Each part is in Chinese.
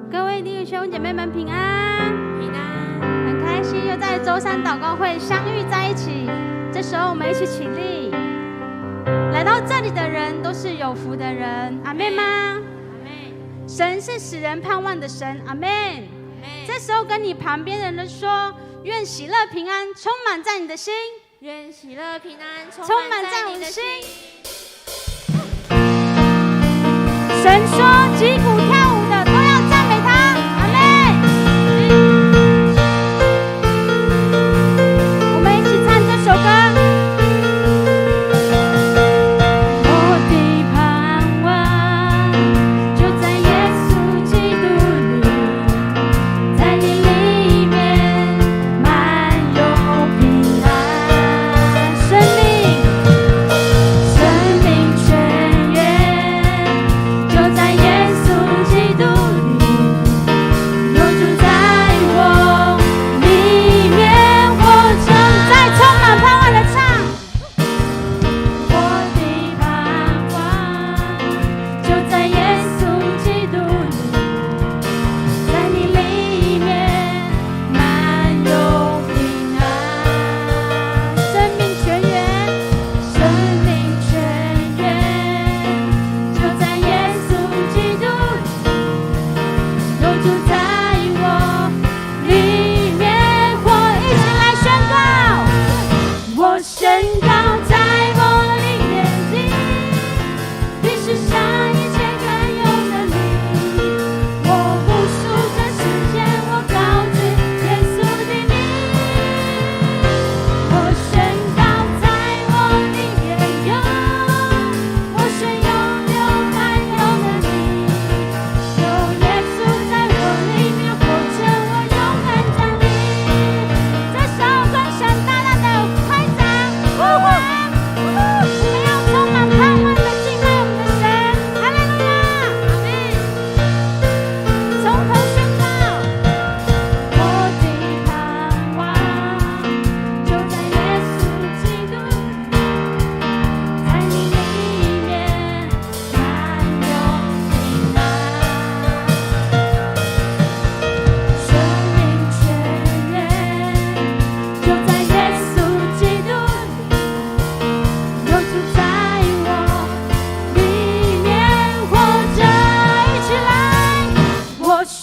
各位弟兄姐妹们平安，平安，很开心又在周三祷告会相遇在一起。这时候我们一起起立，来到这里的人都是有福的人，阿们吗？阿们。神是使人盼望的神，阿们。这时候跟你旁边的人说，愿喜乐平安充满在你的心，愿喜乐平安充满在我的心。神说击鼓跳舞的都要赞美他，阿们。我们一起唱这首歌。我的盼望就在耶稣基督里，在你里面满有平安，生命泉源就在耶稣基督里，有主在我里面活着。再充满盼望的唱，我的盼望就在耶稣基督里，在你里面满有平安，生命泉源就在耶稣基督里，有主在我里面活。一起来宣告，我宣告在我里面的，比世上一切更有能力。我不属这世界，我高举耶稣的名。我宣告在我里面有，我宣拥有满有能力。有耶稣在我里面活着，我永远站立。这首歌声大大的拍掌呼唤，我们要充满盼望的敬拜我们的神，哈利路亚，阿们。从头宣告，我的盼望就在耶稣基督里，在你里面满有平安，生命泉源就在耶稣基督里，有主在我里面活着。一起来，我宣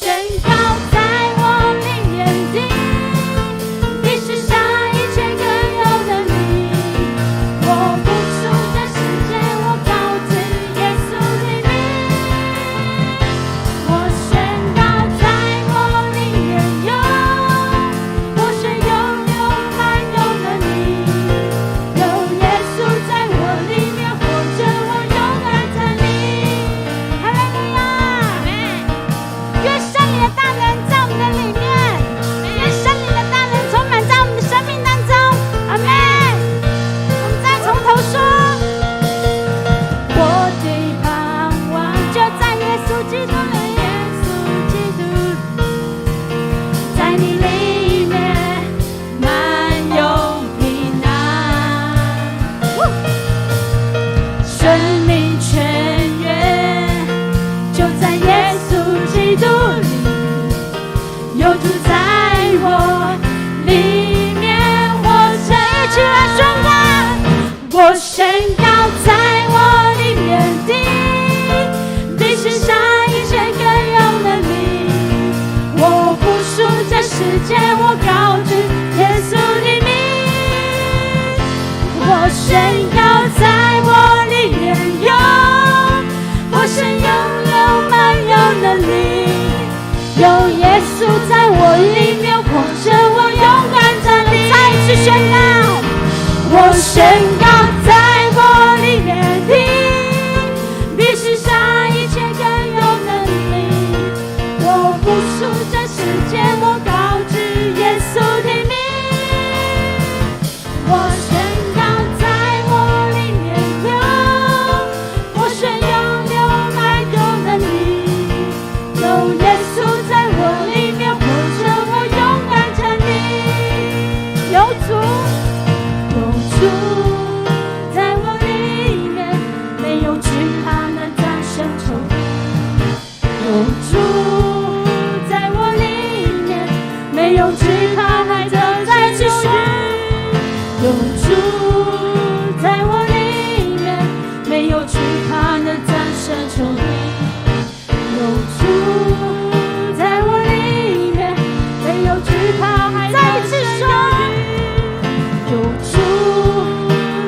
告在我里面的，比世上一切更有能力。我不属这世界，我高举耶稣的名。我宣告在我里面有，我宣拥有满有能力。有耶稣在我里面活着，我永远站立。哈利路亚，阿们。愿圣灵的大能在我们的里面，愿圣灵的大能充满在我们的生命当中，阿们。我们再从头说，我的盼望就在耶稣基督里，耶稣基督里，在你里面满有平安，生命泉源就在耶稣基督里，有主在我里面活着。一起来宣告，我宣告在我里面的，比世上一切更主在我里面，没有惧怕，还再一次说，有主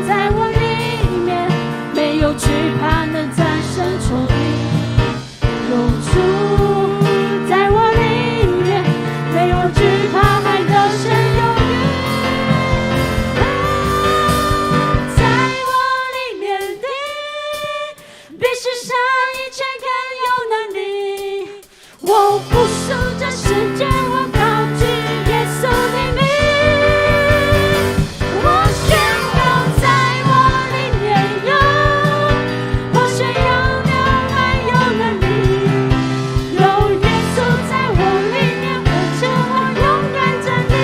在我里面，没有惧怕能战胜仇敌。有主在我里面，没有惧怕，还得胜有余。在我里面的，比世上一切更有能力。我不属这世界，我高举耶稣的名。我宣告在我里面有，我宣有爱有能力，有耶稣在我里面，活着我勇敢站立。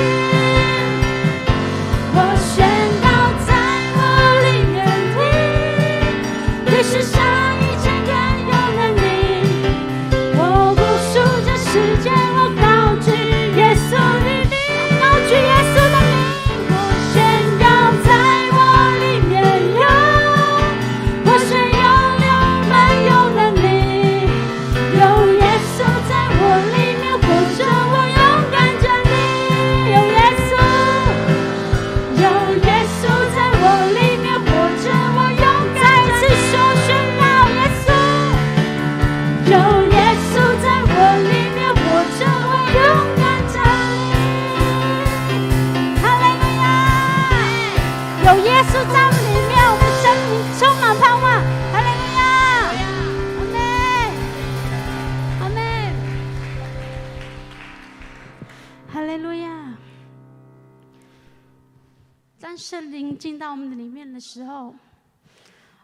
我宣告在我里面的，比世上一切更有能力。我不属这世界，我高举耶稣的名，高举耶稣的名。我宣告在我里面有，我宣有满有能力，有耶稣在我里面，活着我勇敢站立。有耶稣，有耶稣在我里面，活着我勇敢站立。再次说宣告耶稣。有耶稣在我里面，活着我勇敢站立。哈利路亚！有耶稣在我们里面，我们生命充满盼望。哈利路亚！阿门，阿门。哈利路亚！当圣灵进到我们的里面的时候，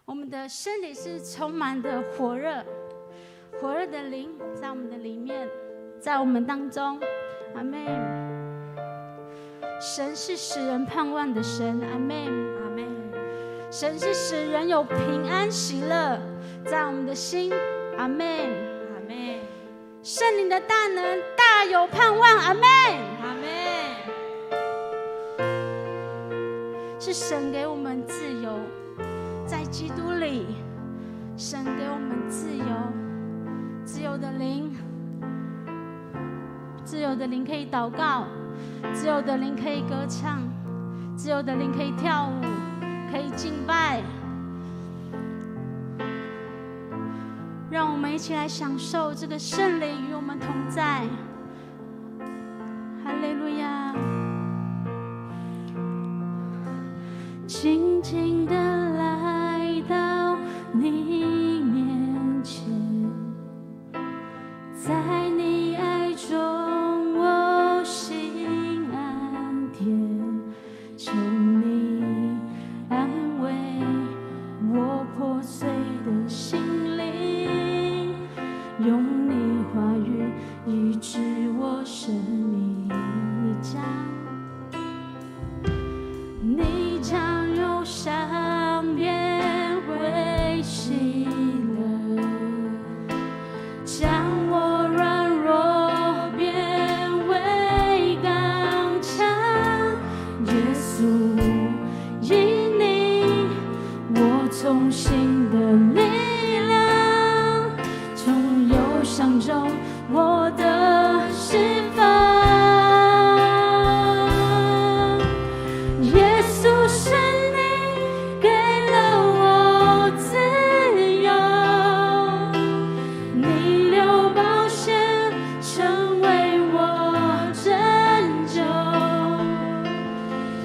我们的身体是充满的火热。火热的灵在我们的里面，在我们当中，阿们。神是使人盼望的神，阿们，阿们。神是使人有平安喜乐在我们的心，阿们，阿们。圣灵的大能大有盼望，阿们，阿们。是神给我们自由，在基督里，神给我们自由。自由的灵，自由的灵可以祷告，自由的灵可以歌唱，自由的灵可以跳舞，可以敬拜。让我们一起来享受这个圣灵与我们同在。哈利路亚！静静地来到你面前，在你爱中我心安恬，求你安慰我破碎的心灵，用你话语医治我生命。你将忧伤变为喜乐，将我软弱变为刚强。耶稣，因你我重新的力量，从忧伤中我的释放。耶稣是你给了我自由，你流宝血成为我拯救，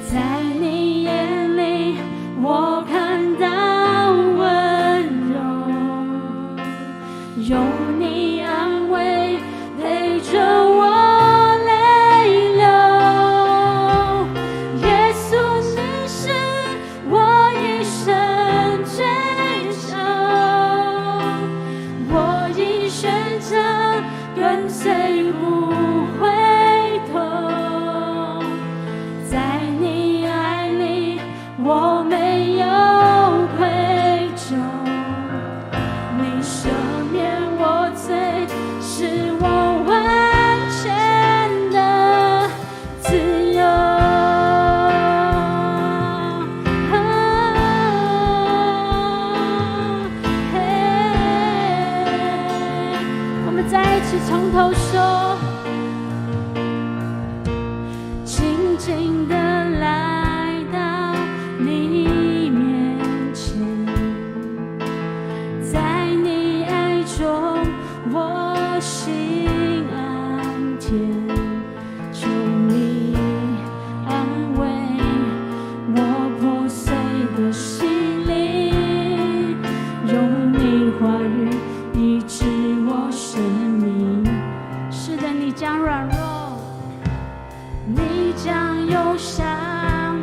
在你眼里我看到温柔，有你安慰陪着我。跟随不回头，在你爱里我没有愧疚，你赦免我罪，是我完全的自由。我们们再一次从头说，静静地来到你面前，在你爱中我心安恬，求你安慰我破碎的心灵，用你话语医治我生命。是的，你将软弱，你将忧伤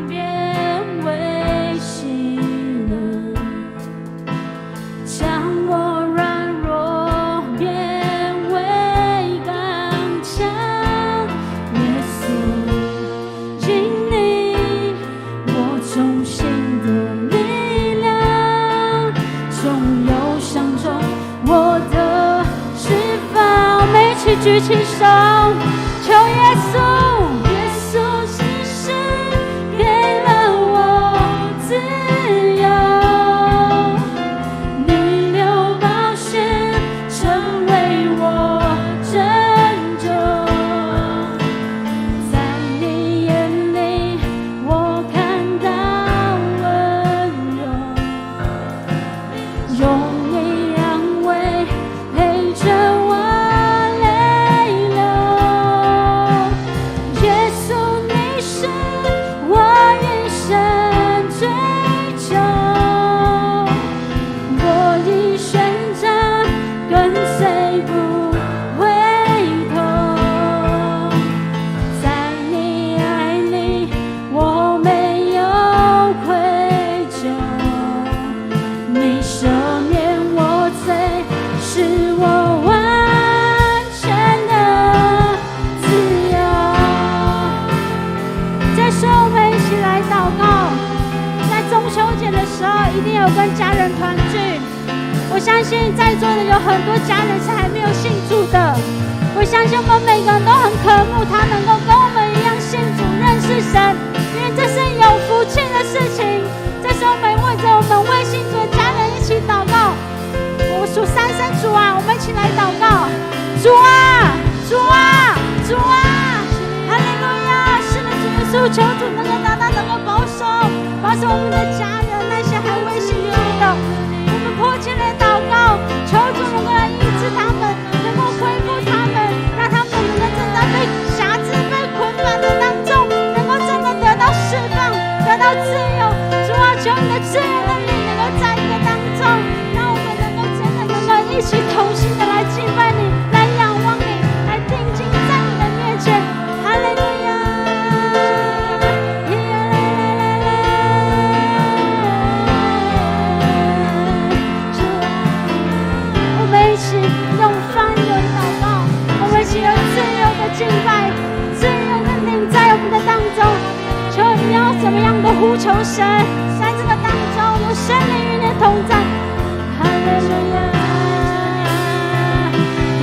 变为喜乐，将我软弱变为刚强。耶稣，因你我重新的力量，从忧伤中我的释放。每起举起手，求耶稣，耶稣只是给了我自由，你流宝血成为我拯救，在你眼里我看到温柔，用你安慰陪着我泪流。耶稣，你是我一生追求，我已选择跟随不回头，在你爱里我没有愧疚，你赦免我罪，是我完全的自由。这时候我们一起来祷告，在中秋节的时候一定有跟家人团聚。我相信在座的有很多家人是还没有信主的，我相信我们每个人都很渴慕他能够跟我们一样信主认识神，因为这是有福气的事情。这时候我们为着我们未信主的家人一起祷告，我数三声主啊，我们一起来祷告。主啊，主啊，主啊，哈利路亚！是的，主耶稣，求主能够大大能够保守我们的家人，那些还未信主的，我们迫切来祷告，求主能够来医治他们，能够恢复他们，让他们能够真的被辖制、被捆绑的当中，能够真的得到释放，得到自由。主啊，求你的自由的力能够在这个当中，让我们能够真的能够一起同心的来敬拜你，来仰望你，来定睛在你的面前。哈利路亚！我们一起用方言祷告，我们一起有自由的敬拜，自由的灵在我们的当中。求你要怎么样的呼求神，在这个当中有圣灵与你同在。哈利路亚！耶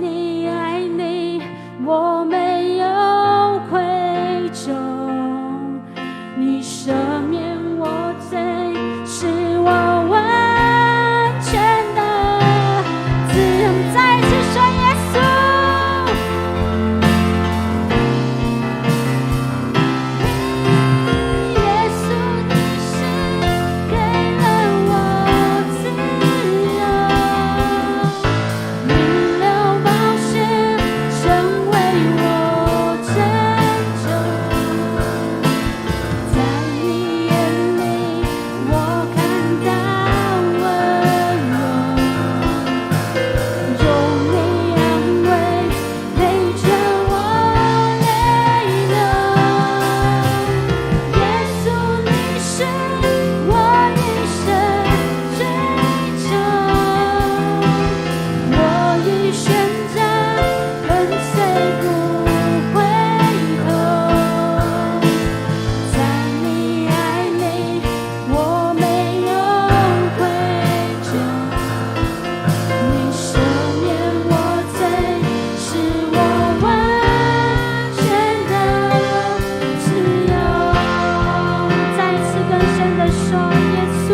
你爱里我没有愧疚，你赦免我罪，使我完全的自由。再次说耶稣，耶稣你是给了我自由，你流宝血成为我拯救，在你眼里我看到温柔，有你安慰陪着我泪流。耶稣你是我一生追求，我已选择跟随不回头，在你爱里我没有愧疚，你赦免我罪，使我完全的自由。再次更深的说，耶稣，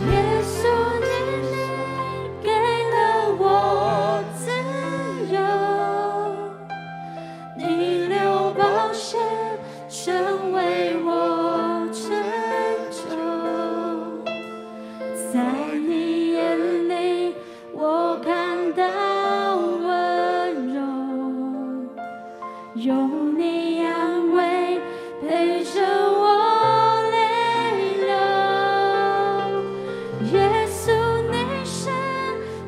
耶稣你给了我自由，你流宝血成为我拯救，在你眼里我看到温柔，有你安慰陪着我泪流。耶稣你是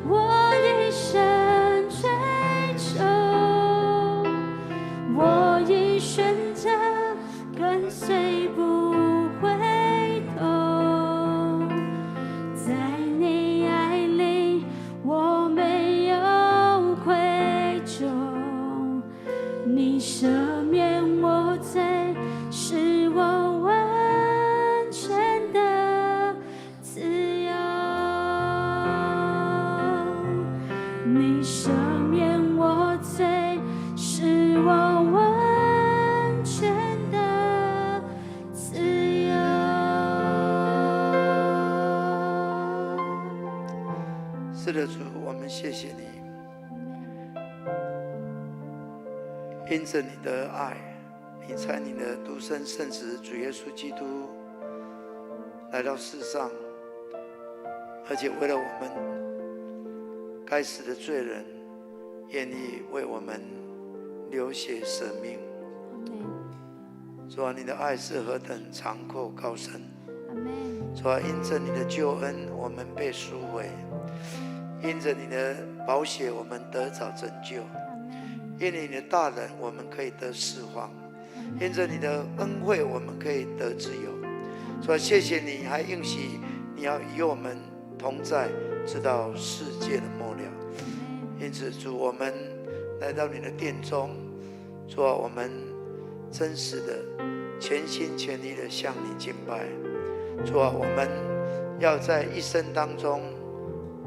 我一生追求，我已选择跟随不回头，在你爱里我没有愧疚，你赦免我罪，使我完全的自由。你赦免我罪，使我完全的自由。是的，主，我们谢谢你，因着你的爱，你差你的独生圣子主耶稣基督来到世上，而且为了我们该死的罪人，愿意为我们流血舍命。主啊，你的爱是何等长阔高深！主啊，因着你的救恩，我们被赎回；因着你的宝血，我们得着拯救；因着你的大能，我们可以得释放；因着你的恩惠，我们可以得自由。主啊，谢谢你，还应许你要与我们同在，直到世界的末了。因此，主，我们来到你的殿中，主啊，我们真实的、全心全意的向你敬拜。主啊，我们要在一生当中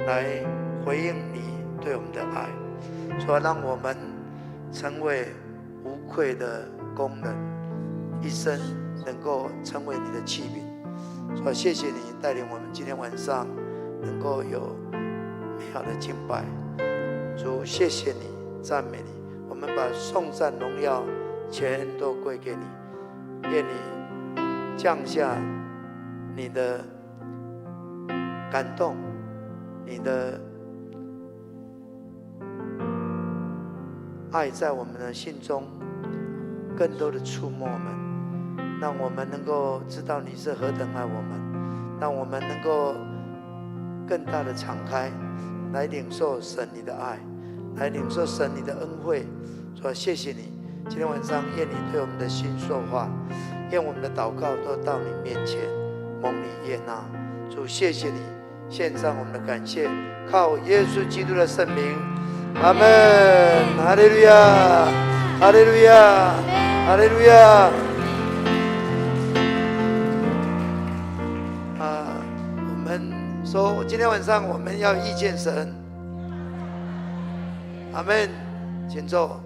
来回应你对我们的爱。主啊，让我们成为无愧的工人，一生能够成为你的器皿。主啊，谢谢你带领我们今天晚上能够有美好的敬拜。主，谢谢你，赞美你。我们把颂赞荣耀全都归给你。愿你降下你的感动，你的爱在我们的心中更多的触摸我们，让我们能够知道你是何等爱我们，让我们能够更大的敞开来领受神你的爱，来领受神你的恩惠。主啊，谢谢你，今天晚上愿你对我们的心说话，愿我们的祷告都到你面前，蒙你悦纳。主，谢谢你，献上我们的感谢，靠耶稣基督的圣名，阿门，哈利路亚，哈利路亚，哈利路亚。我们说今天晚上我们要遇见神。阿们，请坐。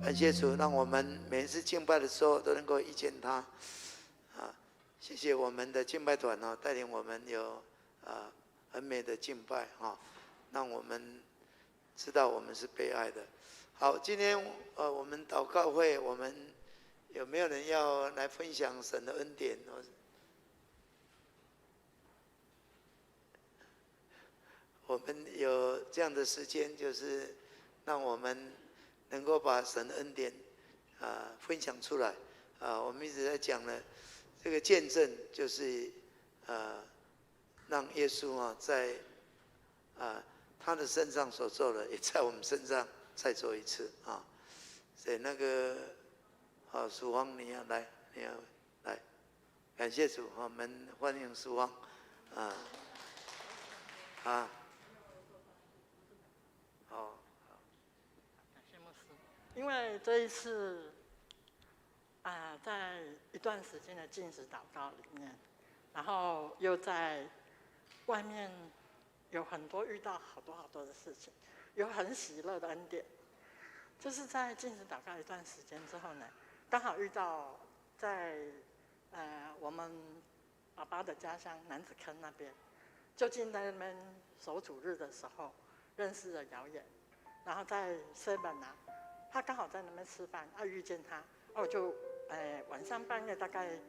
感谢主，让我们每一次敬拜的时候都能够遇见他。谢谢我们的敬拜团带领我们有很美的敬拜让我们知道我们是被爱的。好，今天我们祷告会，我们有没有人要来分享神的恩典？我们有这样的时间，就是让我们能够把神的恩典分享出来我们一直在讲呢，这个见证就是让耶稣在他的身上所做的，也在我们身上再做一次所以那个曙光你要来，你要来，感谢主我们欢迎曙光感谢牧师，因为这一次在一段时间的禁食祷告里面，然后又在外面有很多遇到好多的事情，有很喜乐的恩典。就是在禁食祷告一段时间之后呢，刚好遇到在我们爸爸的家乡南子坑那边，就近在那边守主日的时候认识了姚远，然后在 7他刚好在那边吃饭，遇见他，我就晚上半夜大概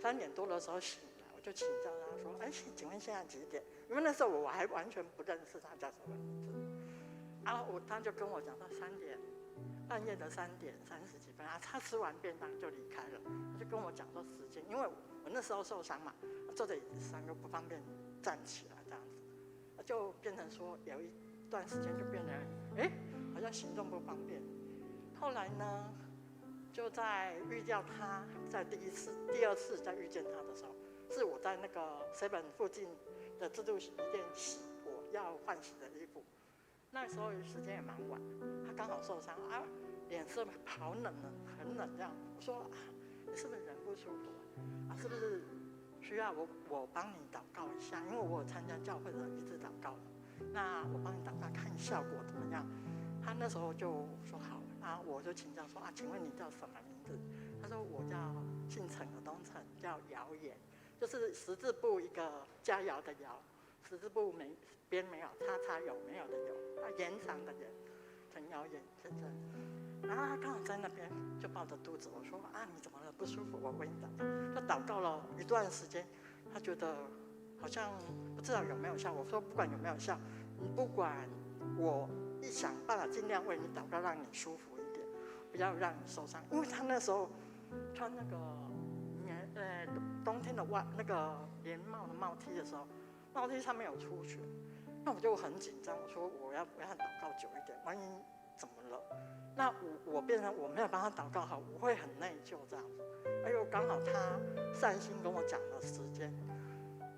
3点多的时候醒来，我就请教他说：“请问现在几点？”因为那时候我还完全不认识他叫什么名字，他就跟我讲到半夜的3点30几分他吃完便当就离开了，他就跟我讲说时间，因为我那时候受伤嘛，坐在椅子上又不方便站起来，这样子，就变成说有一段时间就变成好像行动不方便。后来呢，就在遇到他，在第二次再遇见他的时候，是我在那个 7附近的自助洗衣店洗我要换洗的衣服。那时候时间也蛮晚，他刚好受伤脸色好冷很冷这样。我说你是不是人不舒服是不是需要我帮你祷告一下？因为我有参加教会的一致祷告，那我帮你祷告看效果怎么样？他那时候就说好，然后我就请教说请问你叫什么名字？他说我叫姓陈的东陈，叫姚岩，就是十字部一个佳肴的肴，十字部边没有叉有没有的有，延长的延，陈姚岩先生。然后他刚好在那边就抱着肚子，我说你怎么了？不舒服？我为你祷告。他祷告了一段时间，他觉得好像不知道有没有效。我说不管有没有效，你不管我一想办法尽量为你祷告，让你舒服一点，不要让你受伤。因为他那时候穿那个冬天的那个连帽的帽 T 的时候，帽 T 上面有出血，那我就很紧张。我说我要祷告久一点，万一怎么了？那我变成我没有帮他祷告好，我会很内疚这样子。又刚好他善心跟我讲了时间，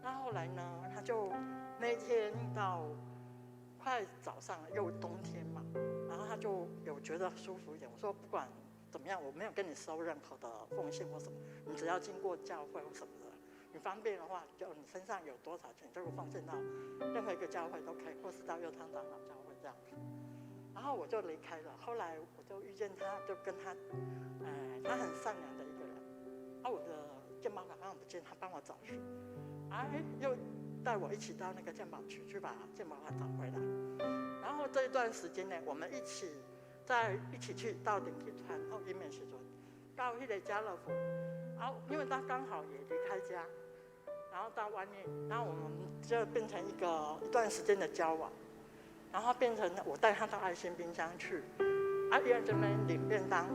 那后来呢，他就那一天到快早上了，又冬天嘛，然后他就有觉得舒服一点。我说不管怎么样，我没有跟你收任何的奉献或什么，你只要经过教会或什么的，你方便的话，就你身上有多少钱，就奉献到任何一个教会都可以，或是到右汤长老教会这样子。然后我就离开了。后来我就遇见他，就跟他，他很善良的一个人。我的健保卡刚好不见，他帮我找寻，又带我一起到那个健保局去把健保卡找回来。然后这一段时间呢，我们一起去到领体团后一面时阵，到那个家乐福，因为他刚好也离开家，然后到外面，然后我们就变成一段时间的交往。然后变成我带他到爱心冰箱去，因为这边领便当，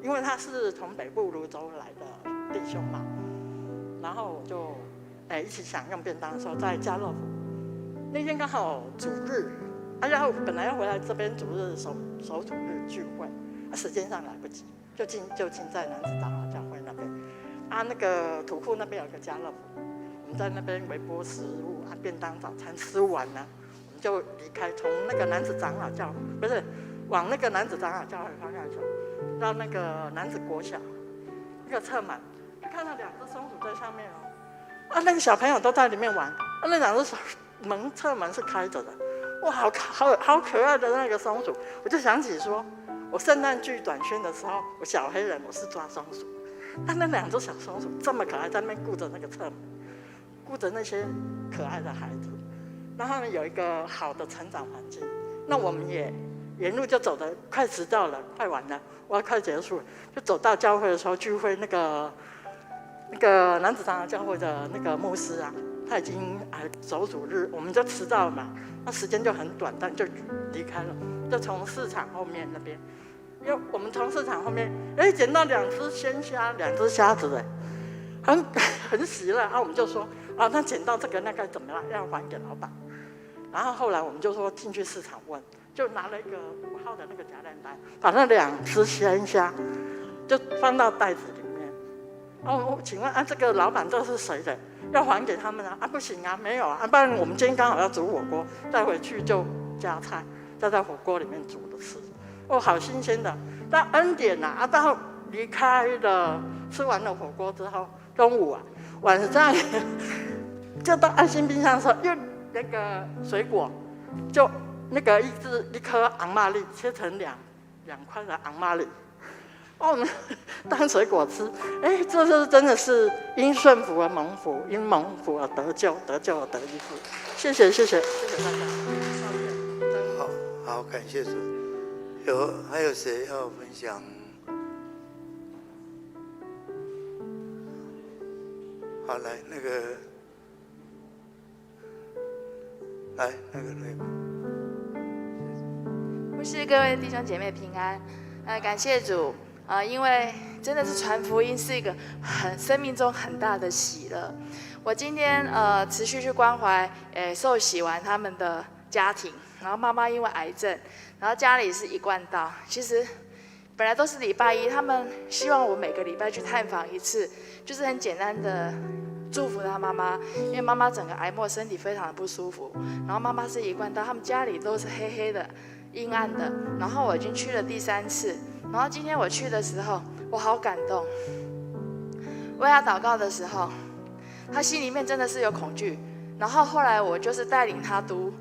因为他是从北部泸州来的弟兄嘛，然后我就一起享用便当的时候，在家乐福那天刚好主日，本来要回来这边主日守主日聚会，时间上来不及，就近在南子长老教会那边，那个土库那边有个家乐福，我们在那边微波食物便当早餐吃完了。就离开，从那个男子长老教不是往那个男子长老教会方向走，到那个男子国小那个侧门，就看到2只松鼠在上面那个小朋友都在里面玩，那2只侧门是开着的，哇，好可爱的那个松鼠，我就想起说，我圣诞剧短宣的时候，我小黑人我是抓松鼠，但那2只小松鼠这么可爱，在那边顾着那个侧门，顾着那些可爱的孩子，让他们有一个好的成长环境。那我们也沿路就走得快迟到了，快完了，我要快结束了，就走到教会的时候聚会，那个男子堂教会的那个牧师啊，他已经守主日，我们就迟到了嘛，那时间就很短，但就离开了，就从市场后面那边，因为我们从市场后面，捡到2只鲜虾，2只虾子，很喜乐啊，我们就说啊，那捡到这个那该怎么样，要还给老板。然后后来我们就说进去市场问，就拿了一个5号的那个夹链袋，把那2只鲜虾就放到袋子里面。哦，请问这个老板这是谁的？要还给他们啊？不行啊，没有啊，不然我们今天刚好要煮火锅，带回去就加菜，再在火锅里面煮着吃。哦，好新鲜的。但恩典啊，到离开了，吃完了火锅之后，中午晚上就到爱心冰箱的时候，又那个水果，就那个一颗昂玛丽切成2块的昂玛丽。我们当水果吃，这是真的是因顺服而蒙福，因蒙福而得救，得救而得益处。谢谢大家。好，感谢主。还有谁要分享？好，来那个牧师，各位弟兄姐妹平安。感谢主。因为真的是传福音是一个生命中很大的喜乐。我今天持续去关怀受洗完他们的家庭，然后妈妈因为癌症，然后家里是一贯道。其实本来都是礼拜一，他们希望我每个礼拜去探访一次，就是很简单的祝福他妈妈，因为妈妈整个癌末身体非常的不舒服，然后妈妈是一贯道，他们家里都是黑黑的、阴暗的。然后我已经去了第3次。然后今天我去的时候，我好感动。为他祷告的时候，他心里面真的是有恐惧。然后后来我就是带领他读，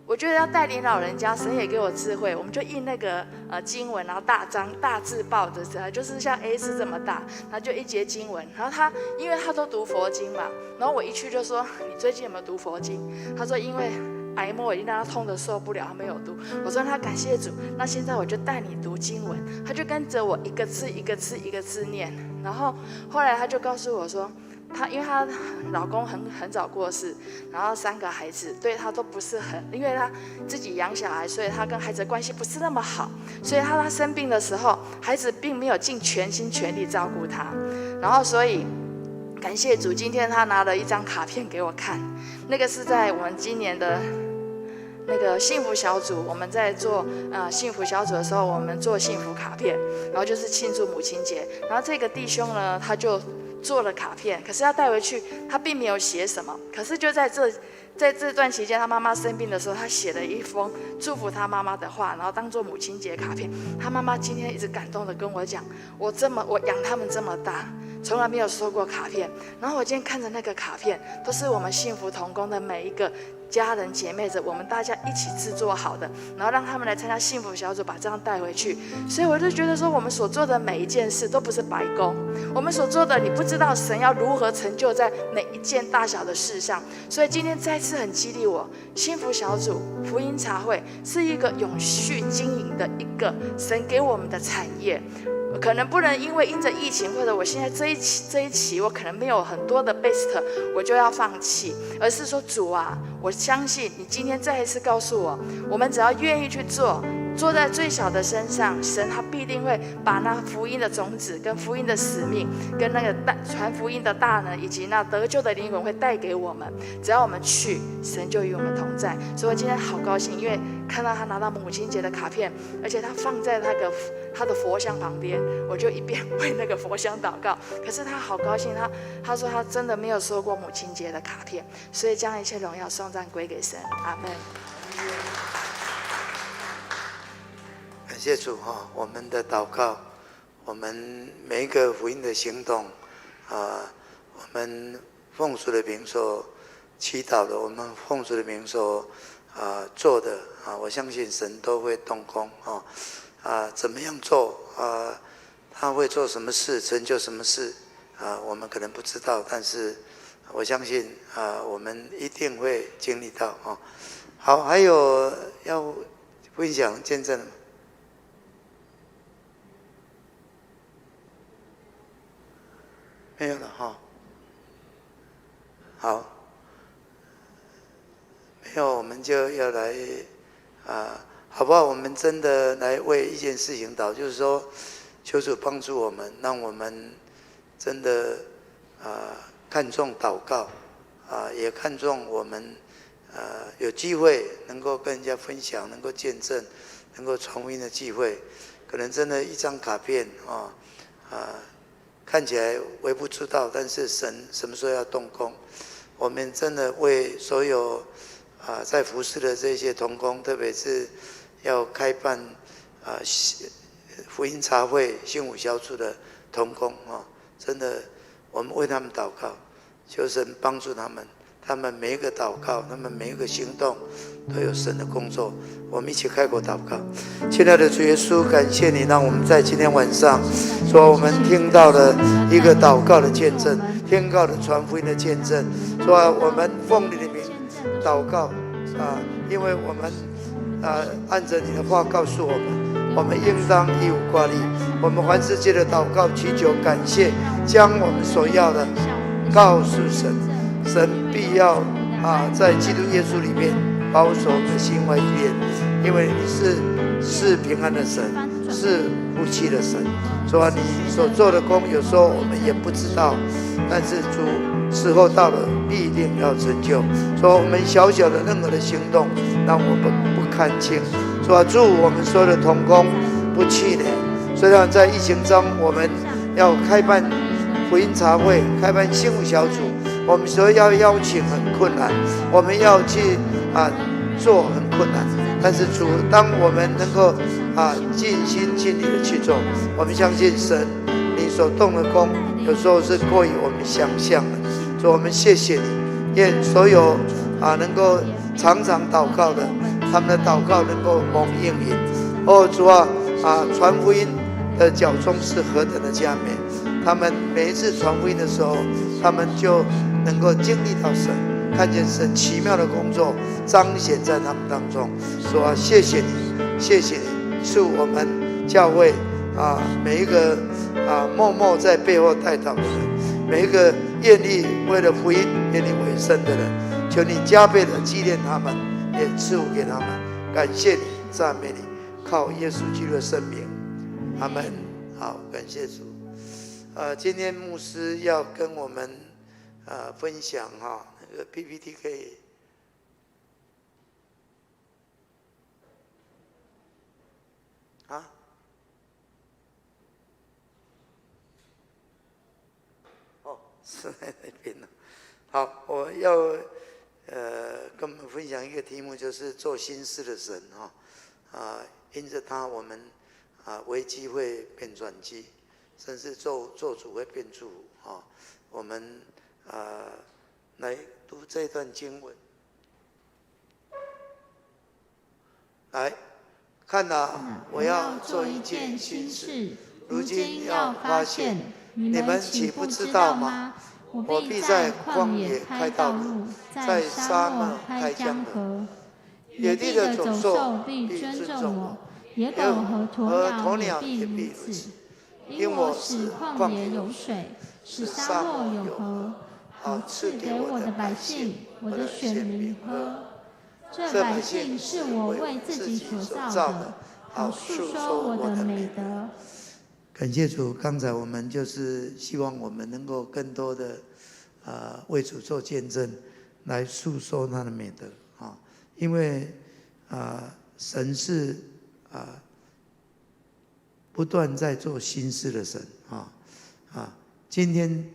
我觉得要带领老人家，神也给我智慧，我们就印那个经文，然后大张大字报的，就是像 A4 这么大，然后就一节经文。然后他因为他都读佛经嘛，然后我一去就说你最近有没有读佛经？他说因为癌末已经让他痛得受不了，他没有读。我说他感谢主，那现在我就带你读经文。他就跟着我一个字一个字一个字念。然后后来他就告诉我说，因为她老公很早过世，然后3个孩子对她都不是很，因为她自己养小孩，所以她跟孩子的关系不是那么好，所以她生病的时候，孩子并没有尽全心全力照顾她。然后所以感谢主，今天她拿了一张卡片给我看，那个是在我们今年的那个幸福小组，我们在做幸福小组的时候，我们做幸福卡片，然后就是庆祝母亲节。然后这个弟兄呢，他就做了卡片，可是他带回去，他并没有写什么。可是就在这段期间，他妈妈生病的时候，他写了一封祝福他妈妈的话，然后当做母亲节卡片。他妈妈今天一直感动的跟我讲，我养他们这么大，从来没有收过卡片。然后我今天看着那个卡片，都是我们幸福同工的每一个家人姐妹着，我们大家一起制作好的，然后让他们来参加幸福小组，把这样带回去。所以我就觉得说，我们所做的每一件事都不是白工，我们所做的，你不知道神要如何成就在每一件大小的事上。所以今天再次很激励我，幸福小组福音茶会是一个永续经营的一个神给我们的产业。可能不能因着疫情，或者我现在这一期我可能没有很多的 best， 我就要放弃，而是说主啊，我相信你今天再一次告诉我，我们只要愿意去做在最小的身上，神他必定会把那福音的种子跟福音的使命跟那个传福音的大能以及那得救的灵魂会带给我们。只要我们去，神就与我们同在。所以我今天好高兴，因为看到他拿到母亲节的卡片，而且他放在他的佛像旁边，我就一边为那个佛像祷告。可是他好高兴，他说他真的没有收过母亲节的卡片，所以将一切荣耀颂赞归给神。阿们。感谢主哈，我们的祷告，我们每一个福音的行动，我们奉主的名所祈祷的，我们奉主的名所做的我相信神都会动工怎么样做他会做什么事，成就什么事我们可能不知道，但是我相信我们一定会经历到好，还有要分享见证的吗？没有了好，没有我们就要来好不好？我们真的来为一件事情祷，就是说求主帮助我们，让我们真的看重祷告也看重我们有机会能够跟人家分享，能够见证，能够传福音的机会，可能真的一张卡片看起来微不足道，但是神什么时候要动工？我们真的为所有在服事的这些同工，特别是要开办福音茶会、信武小组的同工真的我们为他们祷告，求神帮助他们。他们每一个祷告，他们每一个行动，都有神的工作。我们一起开口祷告。亲爱的主耶稣，感谢你，让我们在今天晚上，说我们听到了一个祷告的见证，听到了传福音的见证。说我们奉你的名祷告因为我们按着你的话告诉我们，我们应当一无挂虑。我们凡事借着祷告祈求感谢，将我们所要的告诉神。神必要在基督耶稣里面保守我们的心怀意念，因为你是平安的神，是福气的神。说你所做的工，有时候我们也不知道，但是主时候到了，必定要成就。说我们小小的任何的行动，让我们不看轻。说祝我们所有的同工不气馁。虽然在疫情中，我们要开办福音茶会，开办信务小组。我们说要邀请很困难，我们要去做很困难，但是主，当我们能够尽心尽力的去做，我们相信神，你所动的工，有时候是过于我们想象的。所以我们谢谢你，愿所有能够常常祷告的，他们的祷告能够蒙应允。主传福音的脚中是何等的佳美！他们每一次传福音的时候，他们就能够经历到神，看见神奇妙的工作彰显在他们当中。说谢谢你，谢谢你，是我们教会每一个默默在背后带祷的人，每一个愿意为了福音愿意委身的人，求你加倍的纪念他们，也赐福给他们。感谢你，赞美你，靠耶稣基督的圣名，阿们。好，感谢主。今天牧师要跟我们分享那个 PPT 可以是在那边了。好，我要跟我们分享一个题目，就是做新事的神因着他，我们危机会变转机，甚至做主会变祝福我们来读这段经文，来看我要做一件新事，如今要发现，你们岂不知道吗？我必在旷野开道路，在沙漠开江河。野地的走兽必尊重我，野狗和鸵鸟也必如此。因我使旷野有水，使沙漠有河，好赐给我的百姓，我的选民喝。这百姓是我为自己所造的，好述说我的美德。感谢主，刚才我们就是希望我们能够更多的为主做见证，来述说他的美德因为神是不断在做新事的神今天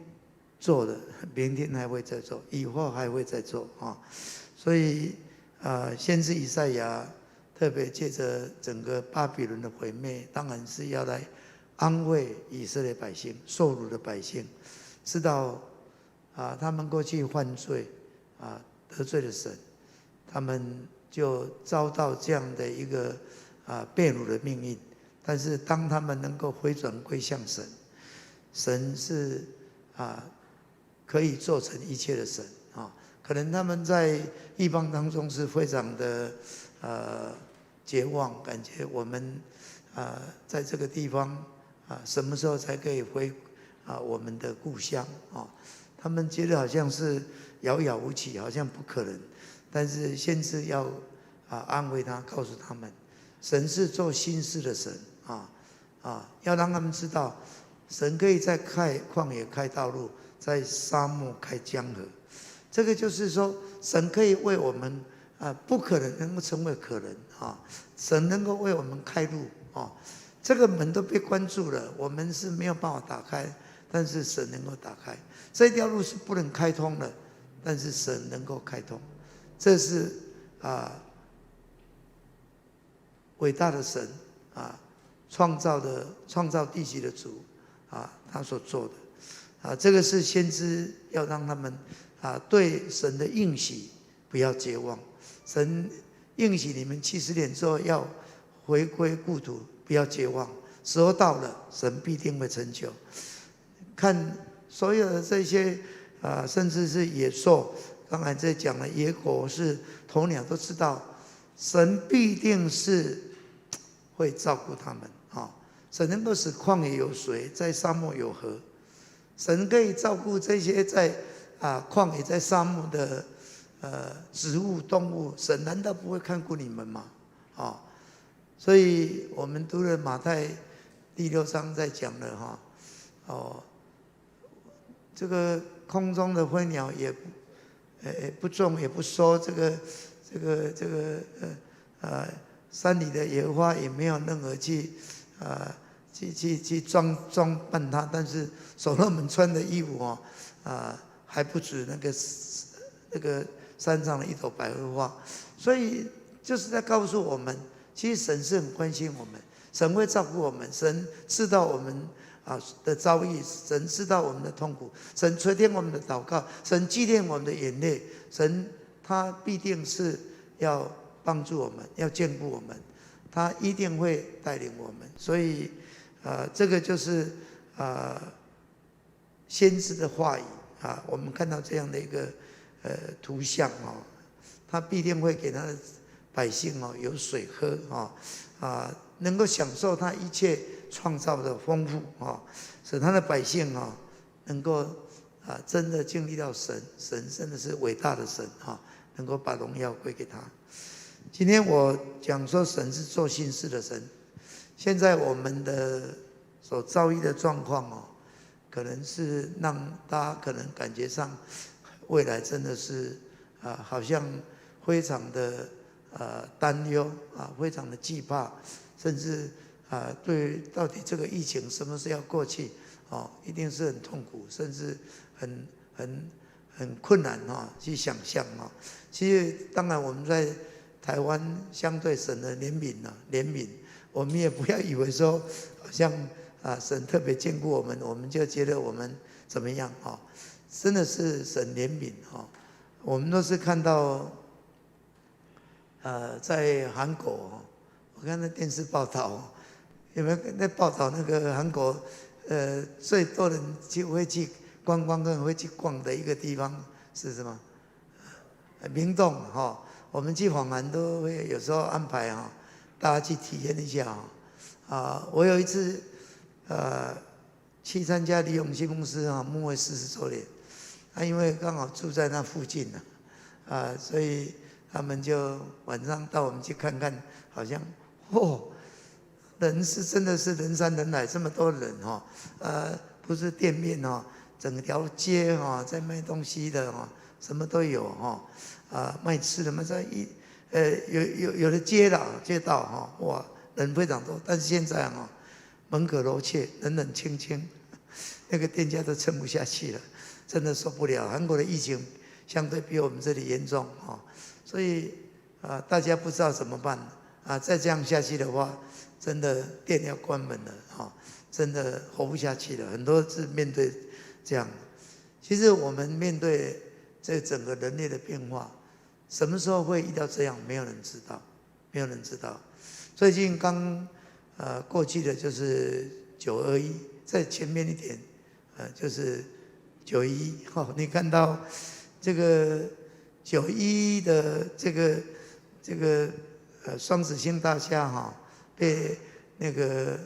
做的，明天还会再做，以后还会再做所以先知以赛亚特别借着整个巴比伦的毁灭，当然是要来安慰以色列百姓、受辱的百姓，知道他们过去犯罪得罪了神，他们就遭到这样的一个被掳的命运。但是当他们能够回转归向神，神是可以做成一切的神啊。可能他们在异邦当中是非常的绝望，感觉我们在这个地方什么时候才可以回我们的故乡啊？他们觉得好像是遥遥无期，好像不可能。但是先知要安慰他，告诉他们，神是做新事的神要让他们知道，神可以在旷野开道路，在沙漠开江河。这个就是说，神可以为我们不可能能够成为可能神能够为我们开路这个门都被关住了，我们是没有办法打开，但是神能够打开。这条路是不能开通的，但是神能够开通。这是伟大的神创造地级的主他所做的这个是先知要让他们对神的应许不要绝望。神应许你们70年之后要回归故土，不要绝望，时候到了，神必定会成就。看所有的这些甚至是野兽，刚才在讲了野狗是鸵鸟，都知道神必定是会照顾他们神能够使旷野有水，在沙漠有河。神可以照顾这些在旷野在沙漠的植物动物，神难道不会看顾你们吗？所以我们读了马太第6章在讲了这个空中的飞鸟也不种也不收，山里的野花也没有任何去装扮它，但是所罗门穿的衣服还不止那个山上的一朵百合花。所以就是在告诉我们，其实神是很关心我们，神会照顾我们，神知道我们的遭遇，神知道我们的痛苦，神垂听我们的祷告，神纪念我们的眼泪，神他必定是要帮助我们，要眷顾我们，他一定会带领我们。所以这个就是先知的话语我们看到这样的一个图像他必定会给他的百姓有水喝能够享受他一切创造的丰富使他的百姓能够真的经历到神真的是伟大的神能够把荣耀归给他。今天我讲说神是做新事的神，现在我们的所遭遇的状况可能是让大家可能感觉上未来真的是好像非常的担忧非常的惧怕，甚至对到底这个疫情什么时候要过去一定是很痛苦，甚至很困难去想象其实当然我们在台湾相对神的怜悯，我们也不要以为说好像神特别眷顾我们，我们就觉得我们怎么样真的是神怜悯我们都是看到在韩国我看那电视报道有没有在报道那个韩国最多人会去观光跟会去逛的一个地方是什么？明洞我们去访韩都会有时候安排大家去体验一下我有一次去参加李永新公司牧会40周年因为刚好住在那附近所以他们就晚上到我们去看看，好像人是真的是人山人海，这么多人不是店面整条街在卖东西的什么都有卖吃的嘛，在有的街道哇人非常多，但是现在门可罗雀，人冷清清，那个店家都撑不下去了，真的受不了。韩国的疫情相对比我们这里严重所以大家不知道怎么办再这样下去的话，真的店要关门了真的活不下去了。很多是面对这样。其实我们面对这整个人类的变化，什么时候会遇到这样？没有人知道，没有人知道。最近刚过去的就是921，在前面一点，就是911。你看到这个911的这个双子星大厦被那个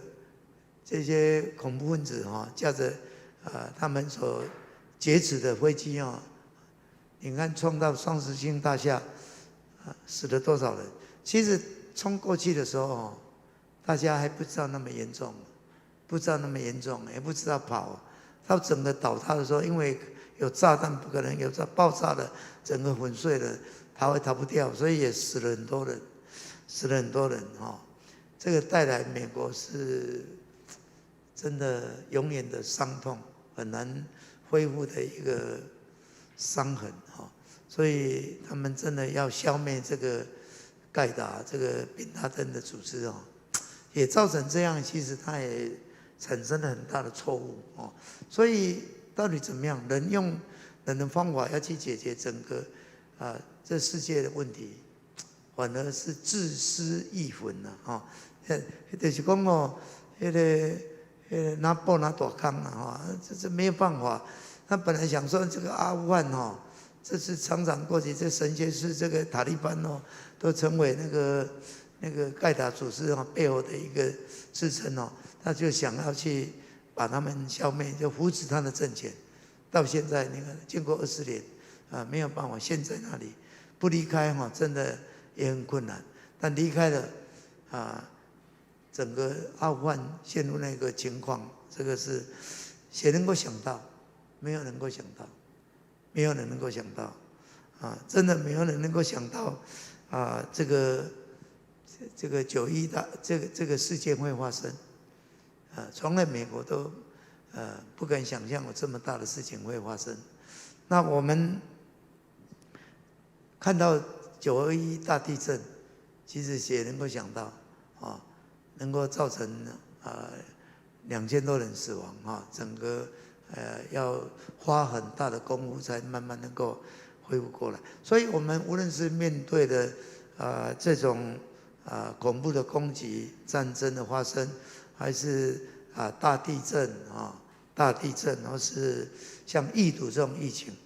这些恐怖分子驾着他们所劫持的飞机你看冲到双子星大厦，死了多少人？其实冲过去的时候大家还不知道那么严重，不知道那么严重，也不知道跑。到整个倒塌的时候，因为有炸弹，不可能有爆炸了，整个粉碎了，逃也逃不掉，所以也死了很多人，死了很多人这个带来美国是真的永远的伤痛，很难恢复的一个伤痕所以他们真的要消灭这个盖达这个宾拉登的组织也造成这样，其实他也产生了很大的错误所以到底怎么样，人用人的方法要去解决整个这世界的问题，反而是自私异魂就是讲那个拿布拿大康这没有办法。他本来想说这个阿富汗这次常常过去，这神学士这个塔利班都成为那个盖达组织背后的一个支撑他就想要去把他们消灭，就扶持他的政权。到现在你看，经过20年没有办法，陷在那里，不离开真的也很困难。但离开了整个阿富汗陷入那个情况，这个是谁能够想到？没有人能够想到，没有人能够想到真的没有人能够想到这个911这个事件会发生从来美国都不敢想象有这么大的事情会发生。那我们看到921大地震，其实也能够想到能够造成2000多人死亡整个要花很大的功夫才慢慢能够恢复过来。所以我们无论是面对的这种恐怖的攻击、战争的发生，还是大地震或是像疫毒这种疫情，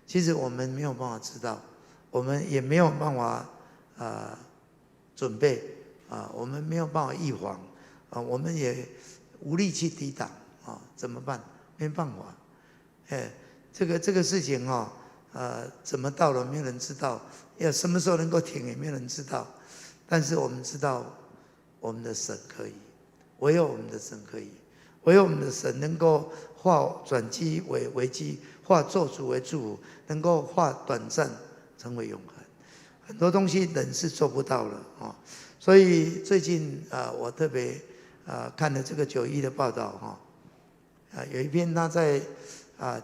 其实我们没有办法知道，我们也没有办法准备我们没有办法预防我们也无力去抵挡怎么办？没办法这个事情怎么到了没有人知道，要什么时候能够停也没有人知道。但是我们知道我们的神可以，唯有我们的神可以，唯有我们的神能够化转机为危机，化咒诅为祝福，能够化短暂成为永恒。很多东西人是做不到了所以最近我特别看了这个911的报道有一篇他在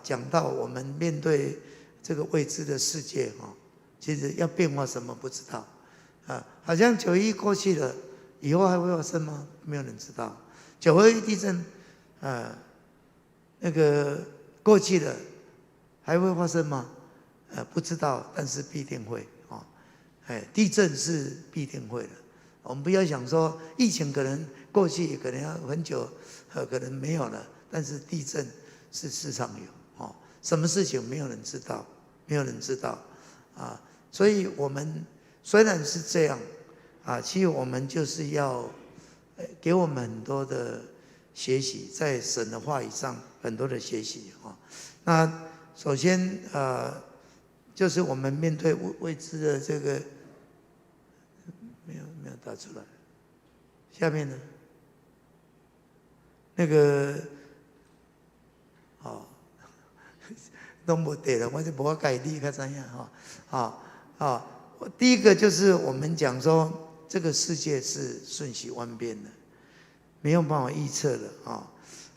讲到我们面对这个未知的世界其实要变化什么不知道好像911过去了，以后还会发生吗？没有人知道。921地震那个过去了，还会发生吗？不知道，但是必定会地震是必定会的。我们不要想说疫情可能过去，可能要很久，可能没有了。但是地震是世上有什么事情没有人知道，没有人知道所以我们虽然是这样其实我们就是要给我们很多的学习，在神的话语上很多的学习那首先就是我们面对未知的这个没有打出来。下面呢，那个都没对了，我就不该理较怎样第一个就是我们讲说，这个世界是瞬息万变的，没有办法预测的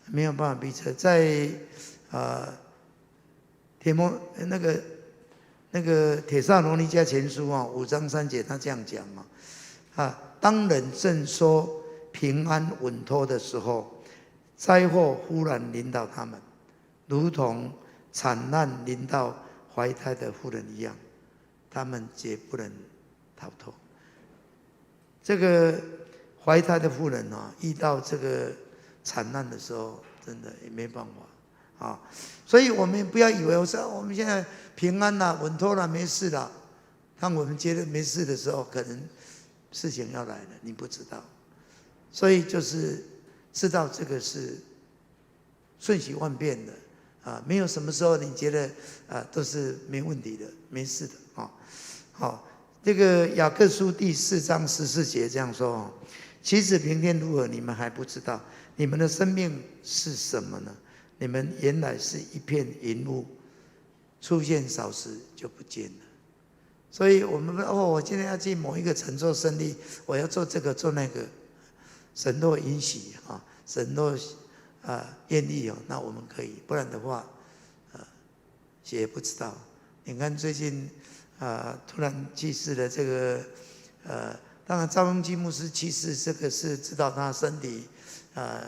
没有办法预测。在那个帖撒罗尼迦前书5章3节，他这样讲当人正说平安稳妥的时候，灾祸忽然临到他们，如同惨难临到怀胎的妇人一样。他们绝不能逃脱。这个怀胎的妇人啊，遇到这个惨难的时候，真的也没办法啊。所以我们不要以为我们现在平安啦、稳妥啦、没事啦。当我们觉得没事的时候，可能事情要来了，你不知道。所以就是知道这个是瞬息万变的啊，没有什么时候你觉得都是没问题的、没事的啊。好，这个雅各书第4章14节这样说：妻子明天如何，你们还不知道；你们的生命是什么呢？你们原来是一片云雾，出现少时就不见了。所以我们我今天要去某一个城做生意，我要做这个做那个，神若允许啊，神若愿意哦，那我们可以；不然的话，也不知道。你看最近突然去世的这个当然赵永基牧师去世，这个是知道他身体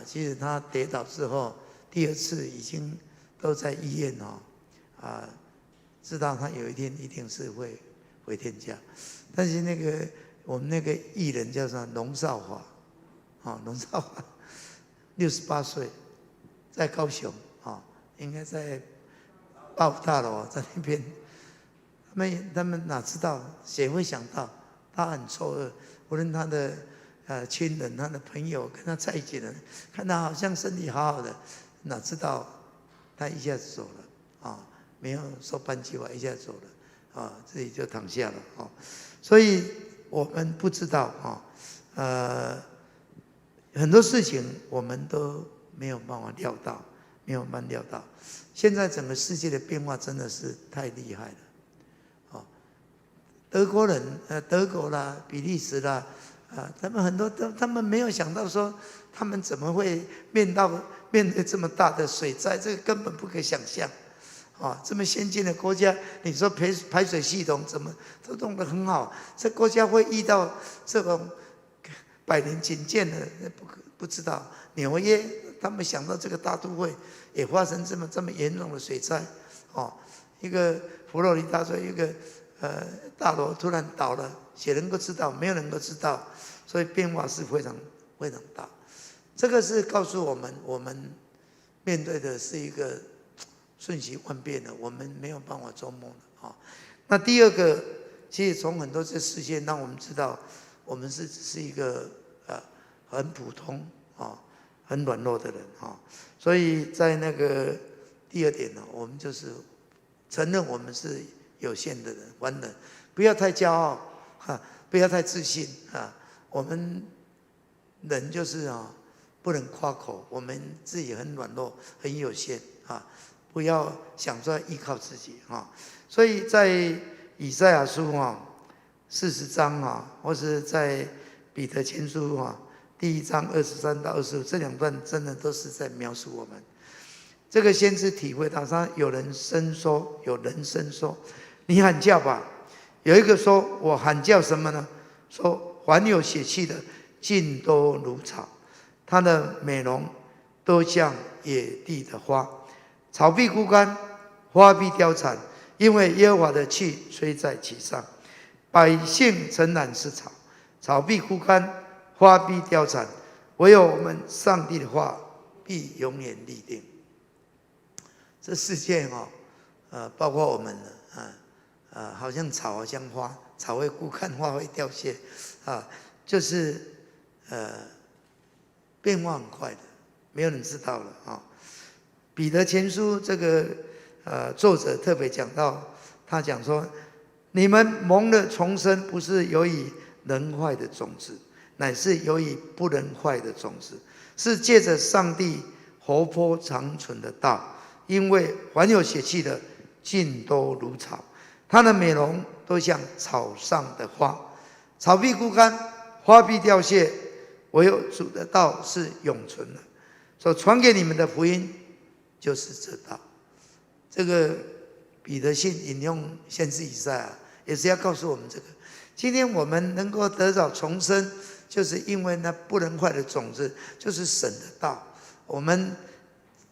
其实他跌倒之后，第2次已经都在医院哦，知道他有一天一定是会回天家。但是那个我们那个艺人叫什么龙少华，龙少华68岁，在高雄应该在报大楼在那边。他们哪知道？谁会想到？他很错愕。无论他的亲人、他的朋友跟他在一起的人，看他好像身体好好的，哪知道他一下子走了没有说半句话，一下子走了自己就躺下了所以我们不知道很多事情我们都没有办法料到，没有办法料到。现在整个世界的变化真的是太厉害了。德国人，德国啦、比利时啦，他们很多他们没有想到说，他们怎么会面对这么大的水灾，这个根本不可以想象。这么先进的国家，你说排水系统怎么都弄得很好，这国家会遇到这种百年仅见的，不知道。纽约他们想到这个大都会也发生这么严重的水灾，一个佛罗里达州一个。大楼突然倒了，谁能够知道？没有人能够知道，所以变化是非常非常大。这个是告诉我们，我们面对的是一个瞬息万变的，我们没有办法捉摸的那第二个，其实从很多这事件让我们知道，我们只是一个很普通很软弱的人所以在那个第2点呢，我们就是承认我们是有限的人，完人，不要太骄傲不要太自信我们人就是不能夸口，我们自己很软弱，很有限不要想说依靠自己所以在以赛亚书40章或是在彼得前书第1章23到25，这2段真的都是在描述我们。这个先知体会到，他有人声说，有人声说。你喊叫吧，有一个说，我喊叫什么呢？说凡有血气的，尽都如草，它的美容都像野地的花，草必枯干，花必凋残，因为耶和华的气吹在其上。百姓诚然是草，草必枯干，花必凋残，唯有我们上帝的话必永远立定。这世界包括我们好像草，好像花，草会枯干，花会凋谢就是变化很快的，没有人知道了彼得前书这个作者特别讲到，他讲说，你们蒙了重生，不是由于能坏的种子，乃是由于不能坏的种子，是借着上帝活泼长存的道。因为凡有血气的，尽都如草，它的美容都像草上的花，草必枯干，花必凋谢，唯有主的道是永存的。所传给你们的福音就是这道。这个彼得信引用先知以赛亚，也是要告诉我们这个。今天我们能够得到重生，就是因为那不能坏的种子，就是神的道。我们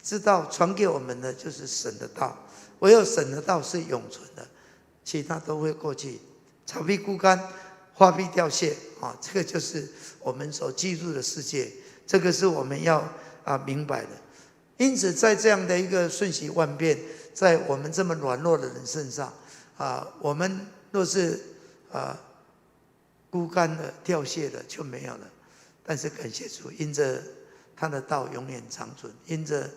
知道传给我们的就是神的道，唯有神的道是永存的。其他都会过去。草必枯干，花必凋谢啊，这个就是我们所居住的世界，这个是我们要明白的。因此，在这样的一个瞬息万变，在我们这么软弱的人身上我们若是枯干了、凋谢了就没有了。但是感谢主，因着他的道永远长存，因着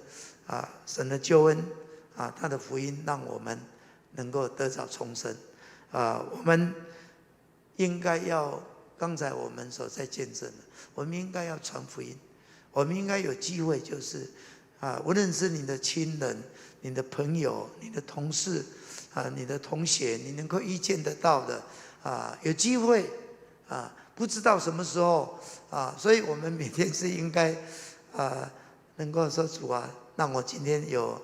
神的救恩他的福音，让我们能够得着重生。我们应该要，刚才我们所在见证的，我们应该要传福音，我们应该有机会，就是无论是你的亲人、你的朋友、你的同事你的同学，你能够预见得到的有机会不知道什么时候所以我们每天是应该能够说主让我今天有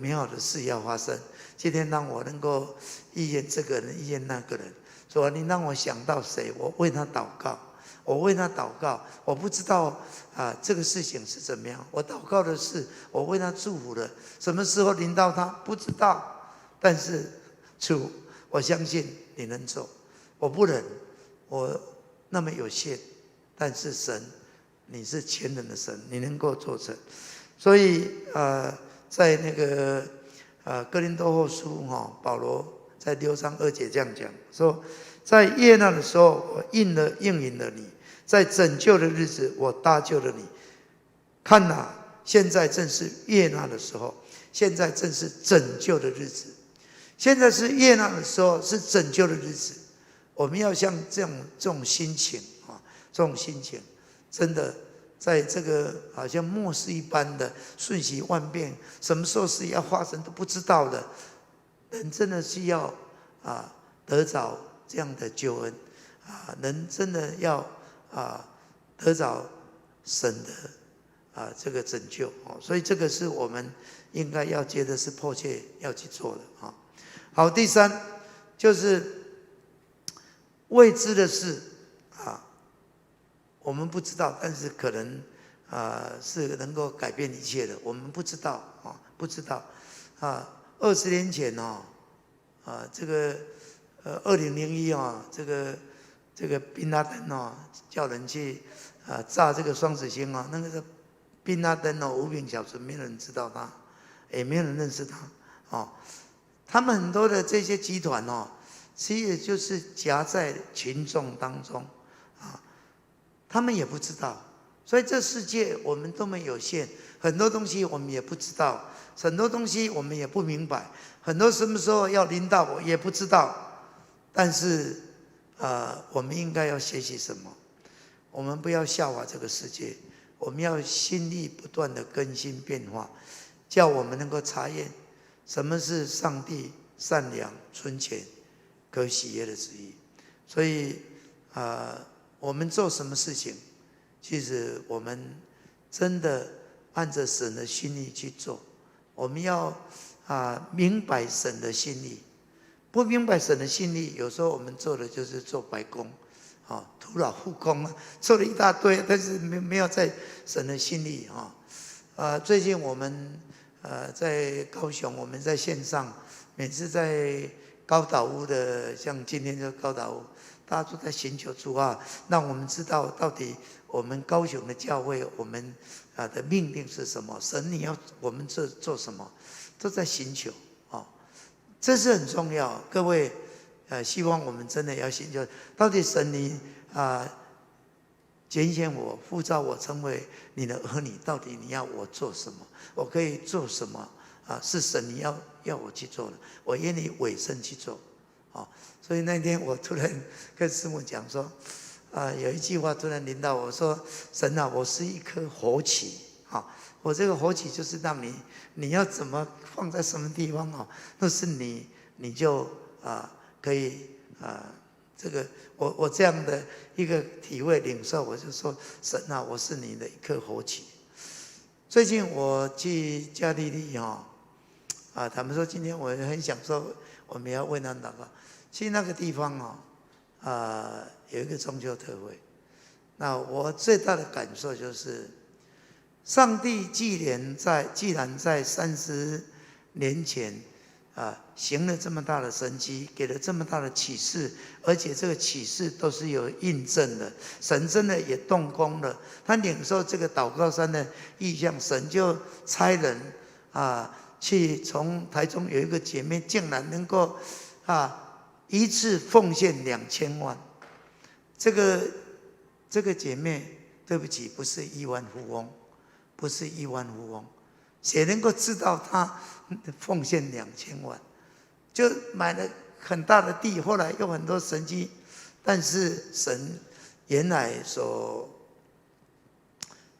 美好的事要发生。今天让我能够预言这个人，预言那个人。主你让我想到谁，我为他祷告，我为他祷告。我不知道这个事情是怎么样，我祷告的是我为他祝福了。什么时候临到他不知道，但是主，我相信你能做。我不能，我那么有限，但是神，你是全能的神，你能够做成。所以在那个哥林多后书保罗在6章2节这样讲说，在悦纳的时候我应允了你，在拯救的日子我搭救了你。看现在正是悦纳的时候，现在正是拯救的日子，现在是悦纳的时候，是拯救的日子。我们要像这种心情这种心情真的在这个好像末世一般的瞬息万变，什么时候事要发生都不知道的人，真的是要得着这样的救恩人真的要得着神的这个拯救所以这个是我们应该要接的，是迫切要去做的好，第三就是未知的事我们不知道，但是可能是能够改变一切的，我们不知道不知道20年前这个2001这个宾拉登叫人去炸这个双子星那个宾拉登无名小卒，没有人知道他，也没有人认识他他们很多的这些集团其实就是夹在群众当中他们也不知道。所以这世界我们多么有限，很多东西我们也不知道，很多东西我们也不明白，很多什么时候要临到我也不知道。但是我们应该要学习什么？我们不要效法这个世界，我们要心力不断的更新变化，叫我们能够查验什么是上帝善良纯全可喜悦的旨意。所以我们做什么事情，其实我们真的按着神的心意去做。我们要明白神的心意，不明白神的心意，有时候我们做的就是做白工徒劳无功做了一大堆，但是没有在神的心意最近我们在高雄，我们在线上，每次在高岛屋的，像今天就高岛屋，大家都在寻求主让我们知道到底我们高雄的教会，我们的命令是什么？神你要我们做什么？都在寻求这是很重要。各位希望我们真的要寻求，到底神你拣选我，呼召我成为你的儿女，到底你要我做什么？我可以做什么是神你要我去做的，我愿意委身去做所以那天我突然跟师母讲说有一句话突然临到我说，神我是一颗火旗我这个火旗就是让你要怎么放在什么地方那是你就可以这个我这样的一个体会领受，我就说神我是你的一颗火旗。最近我去加利利他们说今天我很想说我们要为他祷告。去那个地方有一个中秋特会，那我最大的感受就是上帝既然在30年前行了这么大的神迹，给了这么大的启示，而且这个启示都是有印证的，神真的也动工了。他领受这个祷告山的意象，神就差人去从台中有一个姐妹，竟然能够一次奉献2000万。这个姐妹，对不起，不是亿万富翁，不是亿万富翁，谁能够知道她奉献2000万，就买了很大的地，后来有很多神迹，但是神原来所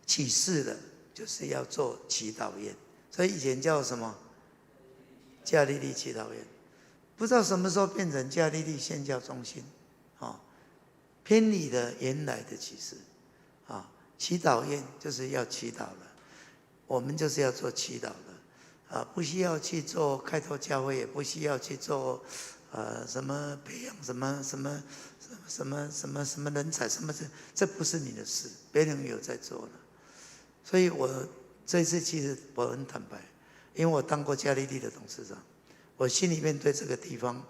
启示的，就是要做祈祷院，所以以前叫什么加利利祈祷院，不知道什么时候变成加利利宣教中心，偏离了原来的启示，祈祷院就是要祈祷了，我们就是要做祈祷的，不需要去做开拓教会，也不需要去做什么培养什么人才，什么这不是你的事，别人有在做了。所以我这次其实我很坦白，因为我当过加利利的董事长，我心里面对这个地方，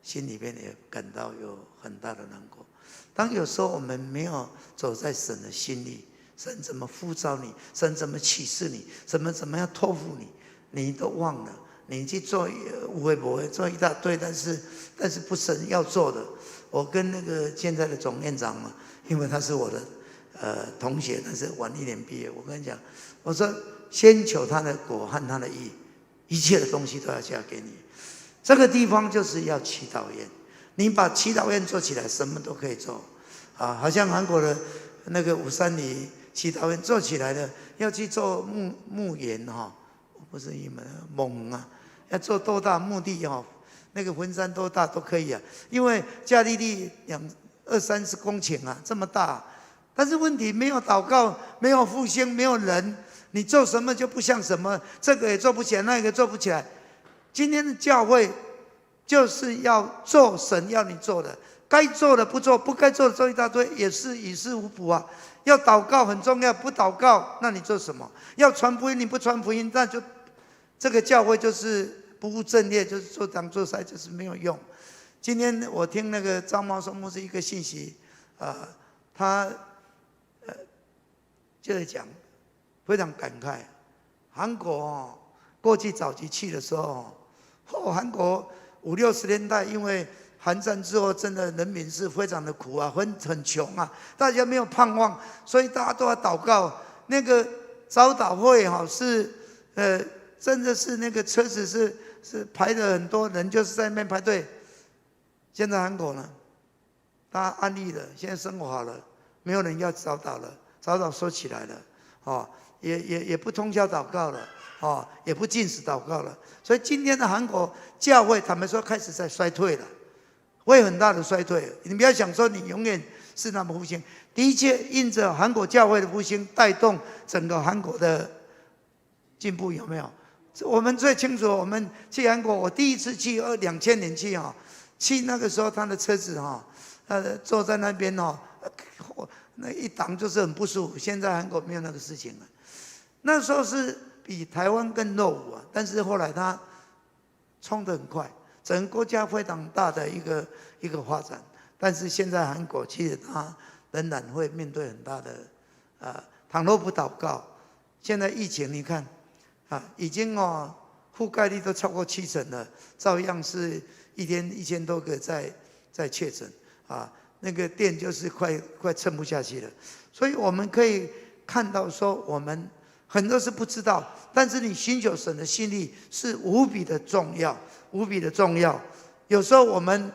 心里面也感到有很大的难过。当有时候我们没有走在神的心里，神怎么呼召你，神怎么启示你，怎么样托付你，你都忘了，你去做无为不为，做一大堆，但是不神要做的。我跟那个现在的总院长嘛，因为他是我的同学，但是晚1年毕业，我跟你讲，我说先求他的国和他的义，一切的东西都要加给你。这个地方就是要祈祷院，你把祈祷院做起来，什么都可以做好像韩国的那个五山里祈祷院做起来的，要去做墓园不是你们猛要做多大墓地那个坟山多大都可以因为加利利20-30公顷这么大，但是问题没有祷告，没有复兴，没有人，你做什么就不像什么，这个也做不起来，那个也做不起来。今天的教会就是要做神要你做的，该做的不做，不该做的做一大堆，也是于事无补要祷告很重要，不祷告那你做什么？要传福音你不传福音，那就这个教会就是不务正业，就是做当做塞，就是没有用。今天我听那个张茂松牧师一个信息他就在讲，非常感慨，韩国过去早期去的时候韩国50-60年代，因为韩战之后，真的人民是非常的苦很穷大家没有盼望，所以大家都要祷告。那个早祷会是真的是那个车子是排了很多人，就是在那边排队。现在韩国呢，大家安逸了，现在生活好了，没有人要早祷了，早祷收起来了也不通宵祷告了也不禁食祷告了。所以今天的韩国教会，坦白说开始在衰退了，会很大的衰退。你不要想说你永远是那么复兴，的确因着韩国教会的复兴，带动整个韩国的进步，有没有？我们最清楚，我们去韩国，我第一次去2000年去那个时候他的车子坐在那边那一挡就是很不舒服。现在韩国没有那个事情了，那时候是比台湾更落伍但是后来他冲得很快，整个国家非常大的一个发展。但是现在韩国其实他仍然会面对很大的倘若不祷告，现在疫情你看已经覆盖率都超过70%了，照样是一天1000多个在确诊那个店就是快撑不下去了。所以我们可以看到说，我们很多是不知道，但是你寻求神的心力是无比的重要，无比的重要。有时候我们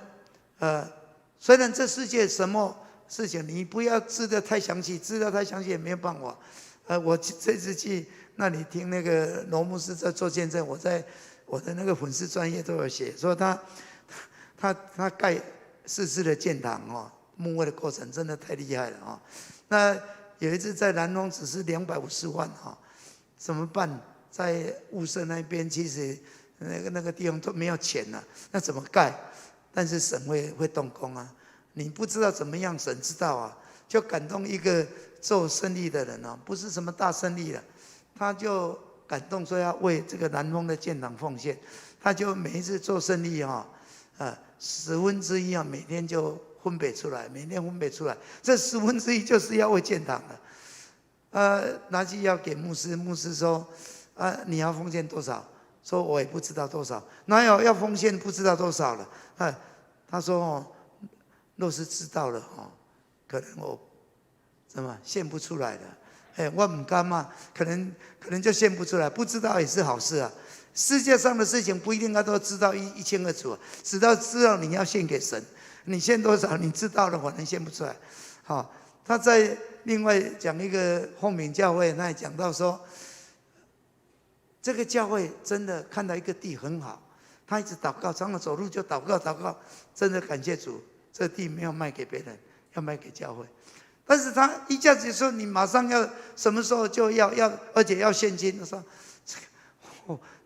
虽然这世界什么事情你不要知道太详细，知道太详细也没有办法。我这次去那里听那个罗牧师在做见证，我在我的那个粉丝专页都有写，说他盖4次的建堂牧会的过程真的太厉害了那有一次在南丰只是250万怎么办？在雾社那边其实那个地方都没有钱了，那怎么盖？但是神会动工你不知道怎么样，神知道就感动一个做生意的人不是什么大生意了，他就感动说要为这个南丰的建堂奉献。他就每一次做生意1/10每天就分别出来，每天分别出来，这1/10就是要为建堂的。拿去要给牧师，牧师说你要奉献多少？说我也不知道多少，哪有要奉献不知道多少了？他说若是知道了可能我怎么献不出来了。我不甘嘛，可能就献不出来，不知道也是好事啊。世界上的事情不一定要都知道一清二楚，只要知道你要献给神，你献多少，你知道了，反正献不出来。他在另外讲一个凤鸣教会，那里讲到说，这个教会真的看到一个地很好，他一直祷告，常常走路就祷告，真的感谢主，这地没有卖给别人，要卖给教会。但是他一下子说，你马上要什么时候就要，而且要现金。他说，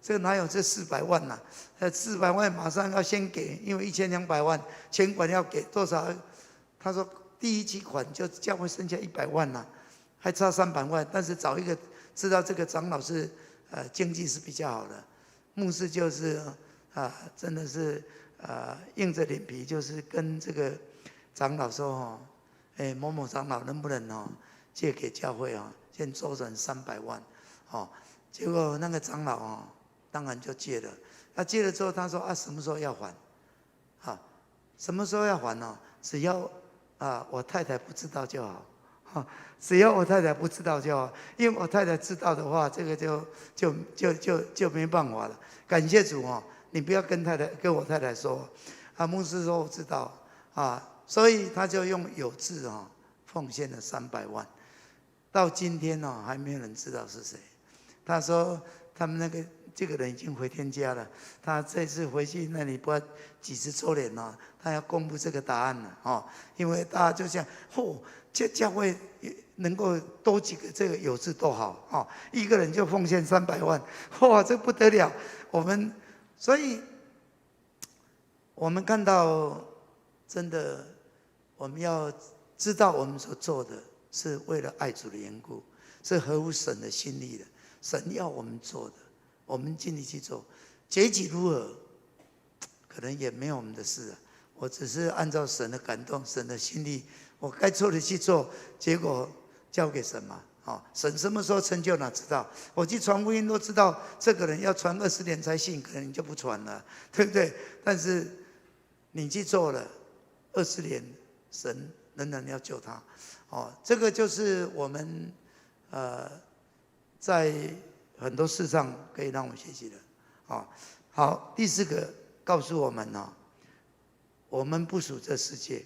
这哪有这400万呐？400万马上要先给，因为1200万钱管要给多少？他说第一期款就教会剩下100万呐，还差300万。但是找一个知道这个长老是经济是比较好的，牧师就是真的是硬着脸皮，就是跟这个长老说某某长老能不能借给教会先周转300万结果那个长老当然就借了。他借了之后，他说什么时候要还？什么时候要还呢？只要我太太不知道就好。只要我太太不知道就好，因为我太太知道的话，这个就没办法了。感谢主你不要跟我太太说牧师说我知道所以他就用有志奉献了300万，到今天还没有人知道是谁。他说他们这个人已经回天家了，他这次回去那里不知道几十周年他要公布这个答案了因为大家就想这教会能够多几个这个有志多好一个人就奉献300万，这不得了。所以我们看到真的，我们要知道我们所做的是为了爱主的缘故，是合乎神的心意的。神要我们做的，我们尽力去做，结局如何，可能也没有我们的事我只是按照神的感动，神的心意，我该做的去做，结果交给神嘛。神什么时候成就哪知道？我去传福音都知道，这个人要传20年才信，可能你就不传了，对不对？但是你去做了20年，神仍然要救他。这个就是我们在很多事上可以让我们学习的。好，第4个告诉我们我们不属这世界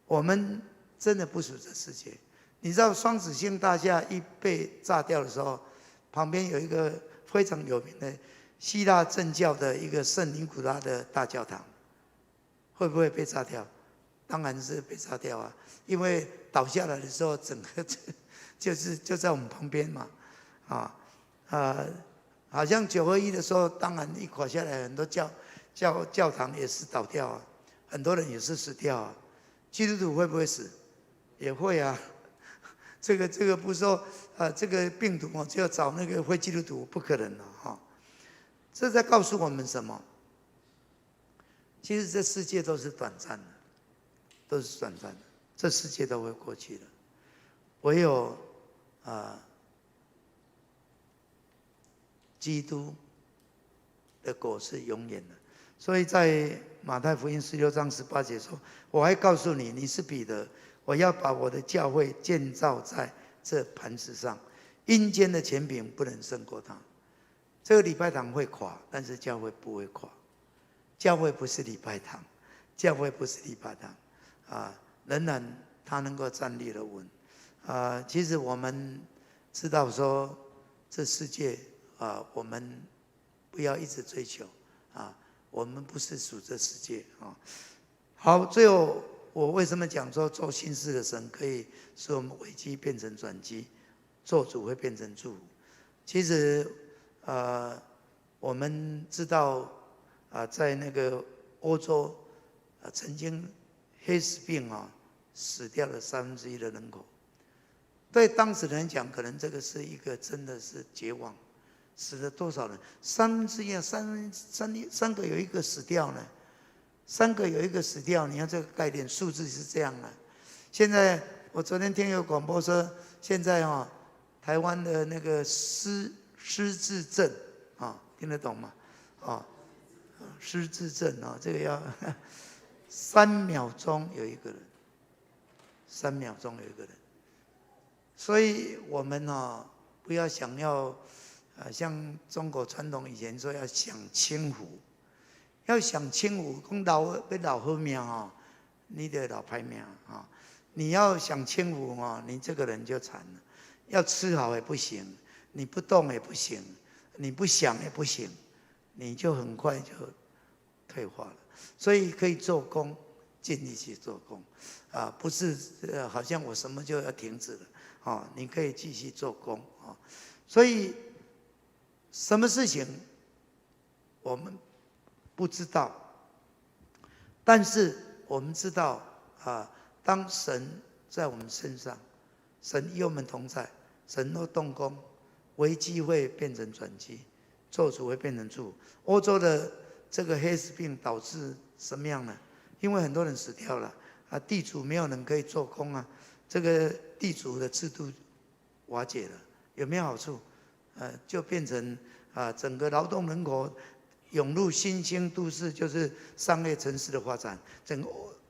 我们真的不属这世界。你知道双子星大厦一被炸掉的时候，旁边有一个非常有名的希腊正教的一个圣尼古拉的大教堂，会不会被炸掉？当然是被炸掉因为倒下来的时候，整个就在我们旁边嘛好像921的时候，当然一垮下来，很多教堂也是倒掉很多人也是死掉基督徒会不会死？也会这个不是说这个病毒只有找那个非基督徒，不可能这在告诉我们什么？其实这世界都是短暂的，都是短暂的，这世界都会过去的，唯有基督的果是永远的。所以在马太福音16章18节说，我还告诉你，你是彼得，我要把我的教会建造在这磐石上，阴间的权柄不能胜过它。这个礼拜堂会垮，但是教会不会垮。教会不是礼拜堂，教会不是礼拜堂仍然它能够站立得稳其实我们知道说，这世界我们不要一直追求我们不是属这世界好，最后我为什么讲说做新事的神可以使我们危机变成转机，做主会变成祝福？其实我们知道在那个欧洲曾经黑死病死掉了1/3的人口。对当时人讲，可能这个是一个真的是绝望，死了多少人？1/3三个有一个死掉呢，3个有一个死掉。你看这个概念，数字是这样的。现在我昨天听有广播说，现在台湾的那个失智症听得懂吗？失智症这个要3秒钟有一个人，3秒钟有一个人。所以我们不要想要像中国传统以前说要享清福，要享清福，讲老好命你得老歹命你要享清福你这个人就惨了。要吃好也不行，你不动也不行，你不想也不行，你就很快就退化了。所以可以做工，尽力去做工不是好像我什么就要停止了你可以继续做工所以什么事情我们不知道，但是我们知道当神在我们身上，神与我们同在，神若动工，危机会变成转机，咒诅会变成祝福。欧洲的这个黑死病导致什么样呢？因为很多人死掉了地主没有人可以做工这个地主的制度瓦解了，有没有好处？就变成整个劳动人口涌入新兴都市，就是商业城市的发展，整个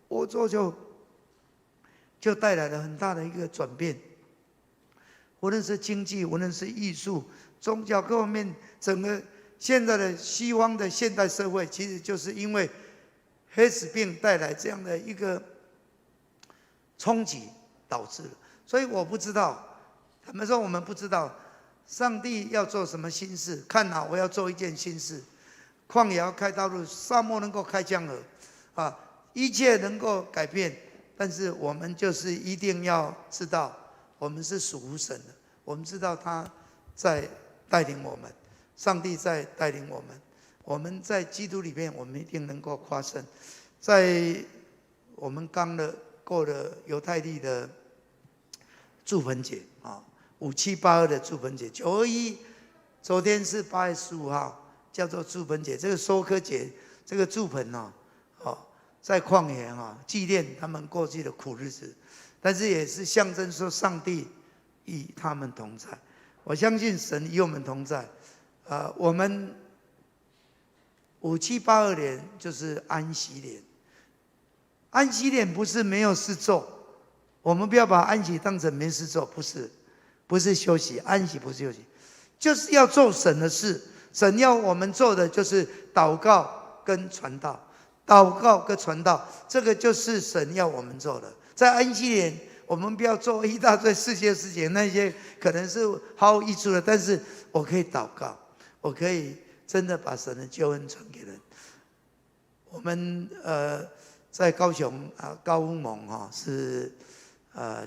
欧洲就带来了很大的一个转变。无论是经济，无论是艺术、宗教各方面，整个现在的西方的现代社会，其实就是因为黑死病带来这样的一个冲击导致的。所以我不知道，他们说我们不知道上帝要做什么新事。看好我要做一件新事，旷野要开道路，沙漠能够开江河一切能够改变。但是我们就是一定要知道，我们是属乎神的，我们知道他在带领我们，上帝在带领我们，我们在基督里面，我们一定能够夸胜。在我们刚过了犹太历的祝棚节5782的祝棚节，921昨天是8月15号，叫做祝棚节。这个收割节，这个祝棚在旷野纪念他们过去的苦日子，但是也是象征说上帝与他们同在。我相信神与我们同在。我们5782年就是安息年。安息年不是没有事做，我们不要把安息当成没事做，不是休息，安息不是休息，就是要做神的事。神要我们做的就是祷告跟传道。祷告跟传道，这个就是神要我们做的。在安息年，我们不要做一大堆世界事情，那些可能是毫无益处的。但是我可以祷告，我可以真的把神的救恩传给人。我们在高雄高乌盟是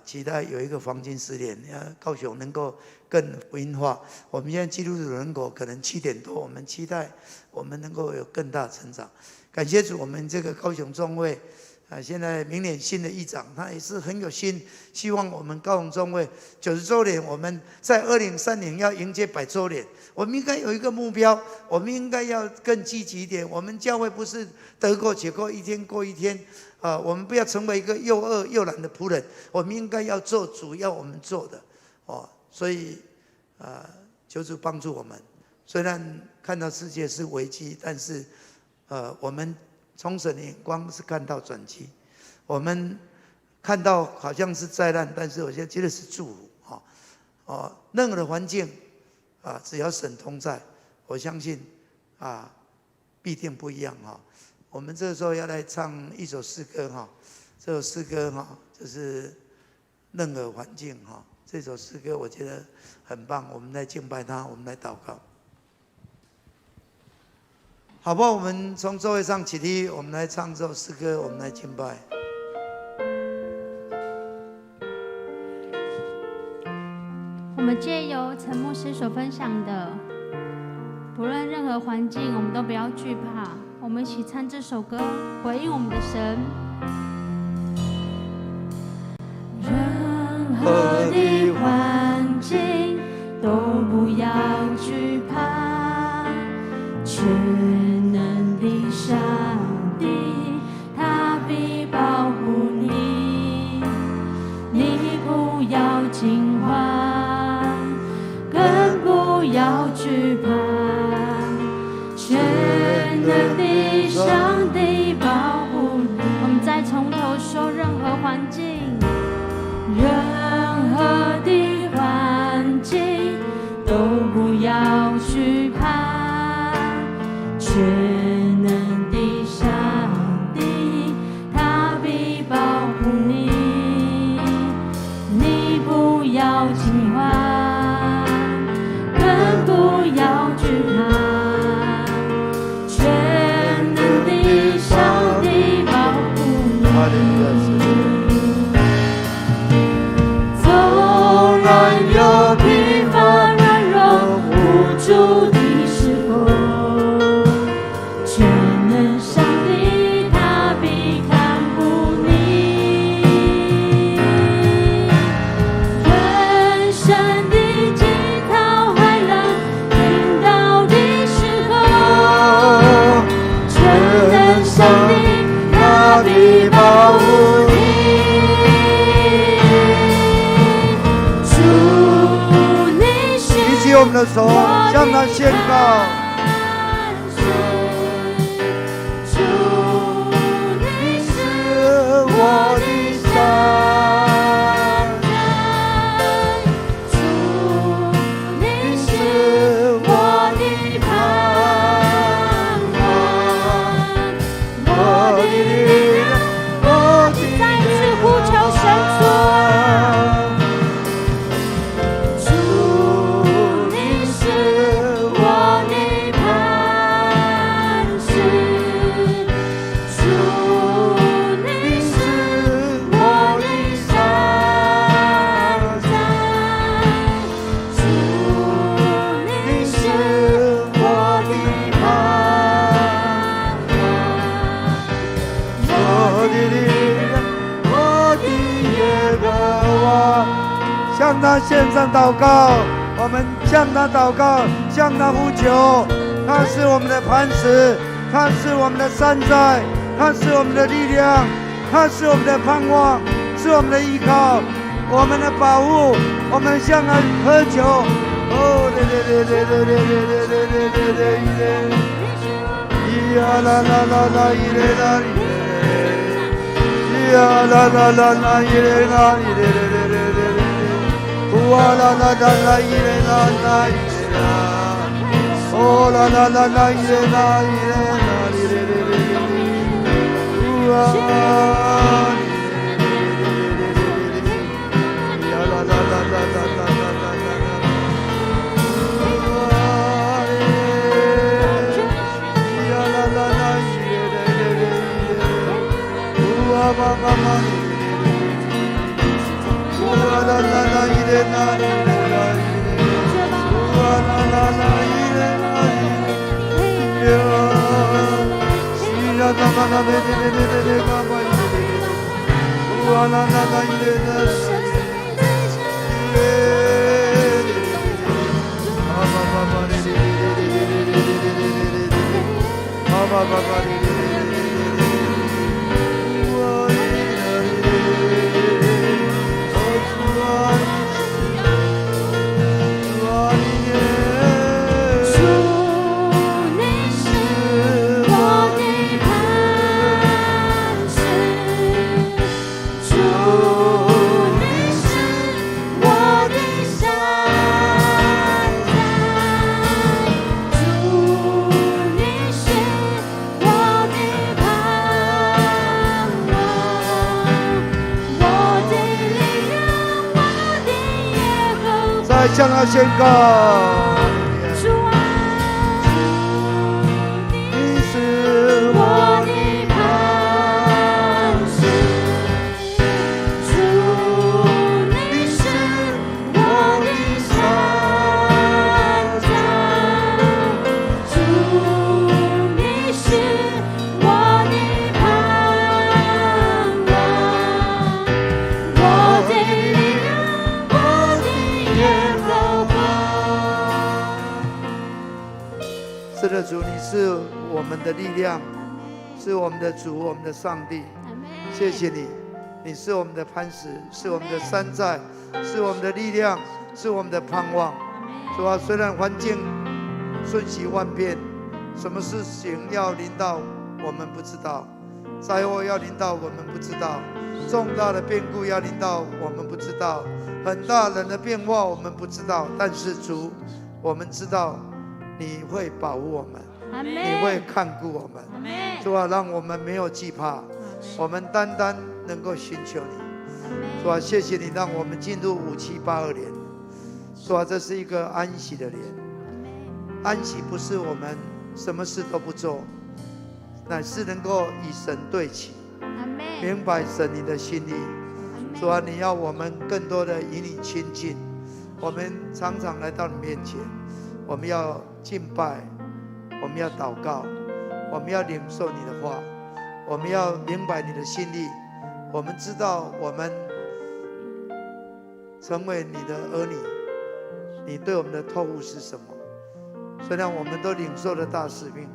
期待有一个黄金10年，高雄能够更福音化。我们现在基督徒人口可能7点多，我们期待我们能够有更大的成长。感谢主，我们这个高雄中会现在明年新的议长，他也是很有心，希望我们高雄中会90周年，我们在2030年要迎接100周年。我们应该有一个目标，我们应该要更积极一点。我们教会不是得过且过，一天过一天我们不要成为一个又饿又懒的仆人，我们应该要做主要我们做的所以求主帮助我们。虽然看到世界是危机，但是我们从神的眼光是看到转机，我们看到好像是灾难，但是我现在觉得是祝福任何的环境只要神同在，我相信必定不一样我们这个时候要来唱一首诗歌这首诗歌就是任何环境这首诗歌我觉得很棒，我们来敬拜他，我们来祷告。好不好？我们从座位上起立，我们来唱这首诗歌，我们来敬拜。我们借由陈牧师所分享的，不论任何环境，我们都不要惧怕。我们一起唱这首歌，回应我们的神。任何的环境都不要惧怕。惊慌，更不要惧怕，全能的上帝保护你。我们再从头说，任何环境，任何的环境都不要惧怕，全能的上帝他必保护你，你不要惊慌，更不要惧怕，全能的上帝保护你。纵然有疲乏软弱无助的时候，全能上帝他必看顾你。人生的惊涛骇浪临到的时候，全能上帝他必保护你。主你是举起我们的手，向他宣告。我的山，你是我的盼望，我的力量，我的再次呼求神主，你是我的磐石，主你是我的山寨，主你是我的盼望，我的力量，我的耶和华。向他献上祷告，我们向他祷告，向他呼求。他是我们的磐石，他是我们的山寨，他是我们的力量，他是我们的盼望，是我们的依靠，我们的保护。我们向他喝求。哦，嘞嘞嘞嘞嘞嘞嘞嘞嘞嘞嘞嘞，咿呀啦啦啦啦，咿嘞啦咿嘞，咿呀啦啦啦啦，咿嘞啦咿嘞嘞嘞嘞嘞嘞，哇啦啦啦啦，咿嘞啦啦咿嘞啦，哦啦啦啦啦，咿嘞啦咿嘞啦咿嘞嘞嘞嘞，哇。向他宣告，你是我的磐石，主你是我的山寨，主你是我的盼望，我的力量，我的耶和华。是的，主，你是我们的力量，是我们的主，我们的上帝。谢谢你，你是我们的磐石，是我们的山寨，是我们的力量，是我们的盼望。主啊，虽然环境瞬息万变，什么事情要临到我们不知道，灾祸要临到我们不知道，重大的变故要临到我们不知道，很大人的变化我们不知道，但是主，我们知道你会保护我们，你会看顾我们。主啊，让我们没有惧怕，我们单单能够寻求你。主啊，谢谢你让我们进入5782年。主啊，这是一个安息的年。安息不是我们什么事都不做，乃是能够与神对齐，明白神你的心意。主啊，你要我们更多的与你亲近。我们常常来到你面前，我们要敬拜，我们要祷告，我们要领受你的话，我们要明白你的心意。我们知道我们成为你的儿女，你对我们的托付是什么？虽然我们都领受了大使命，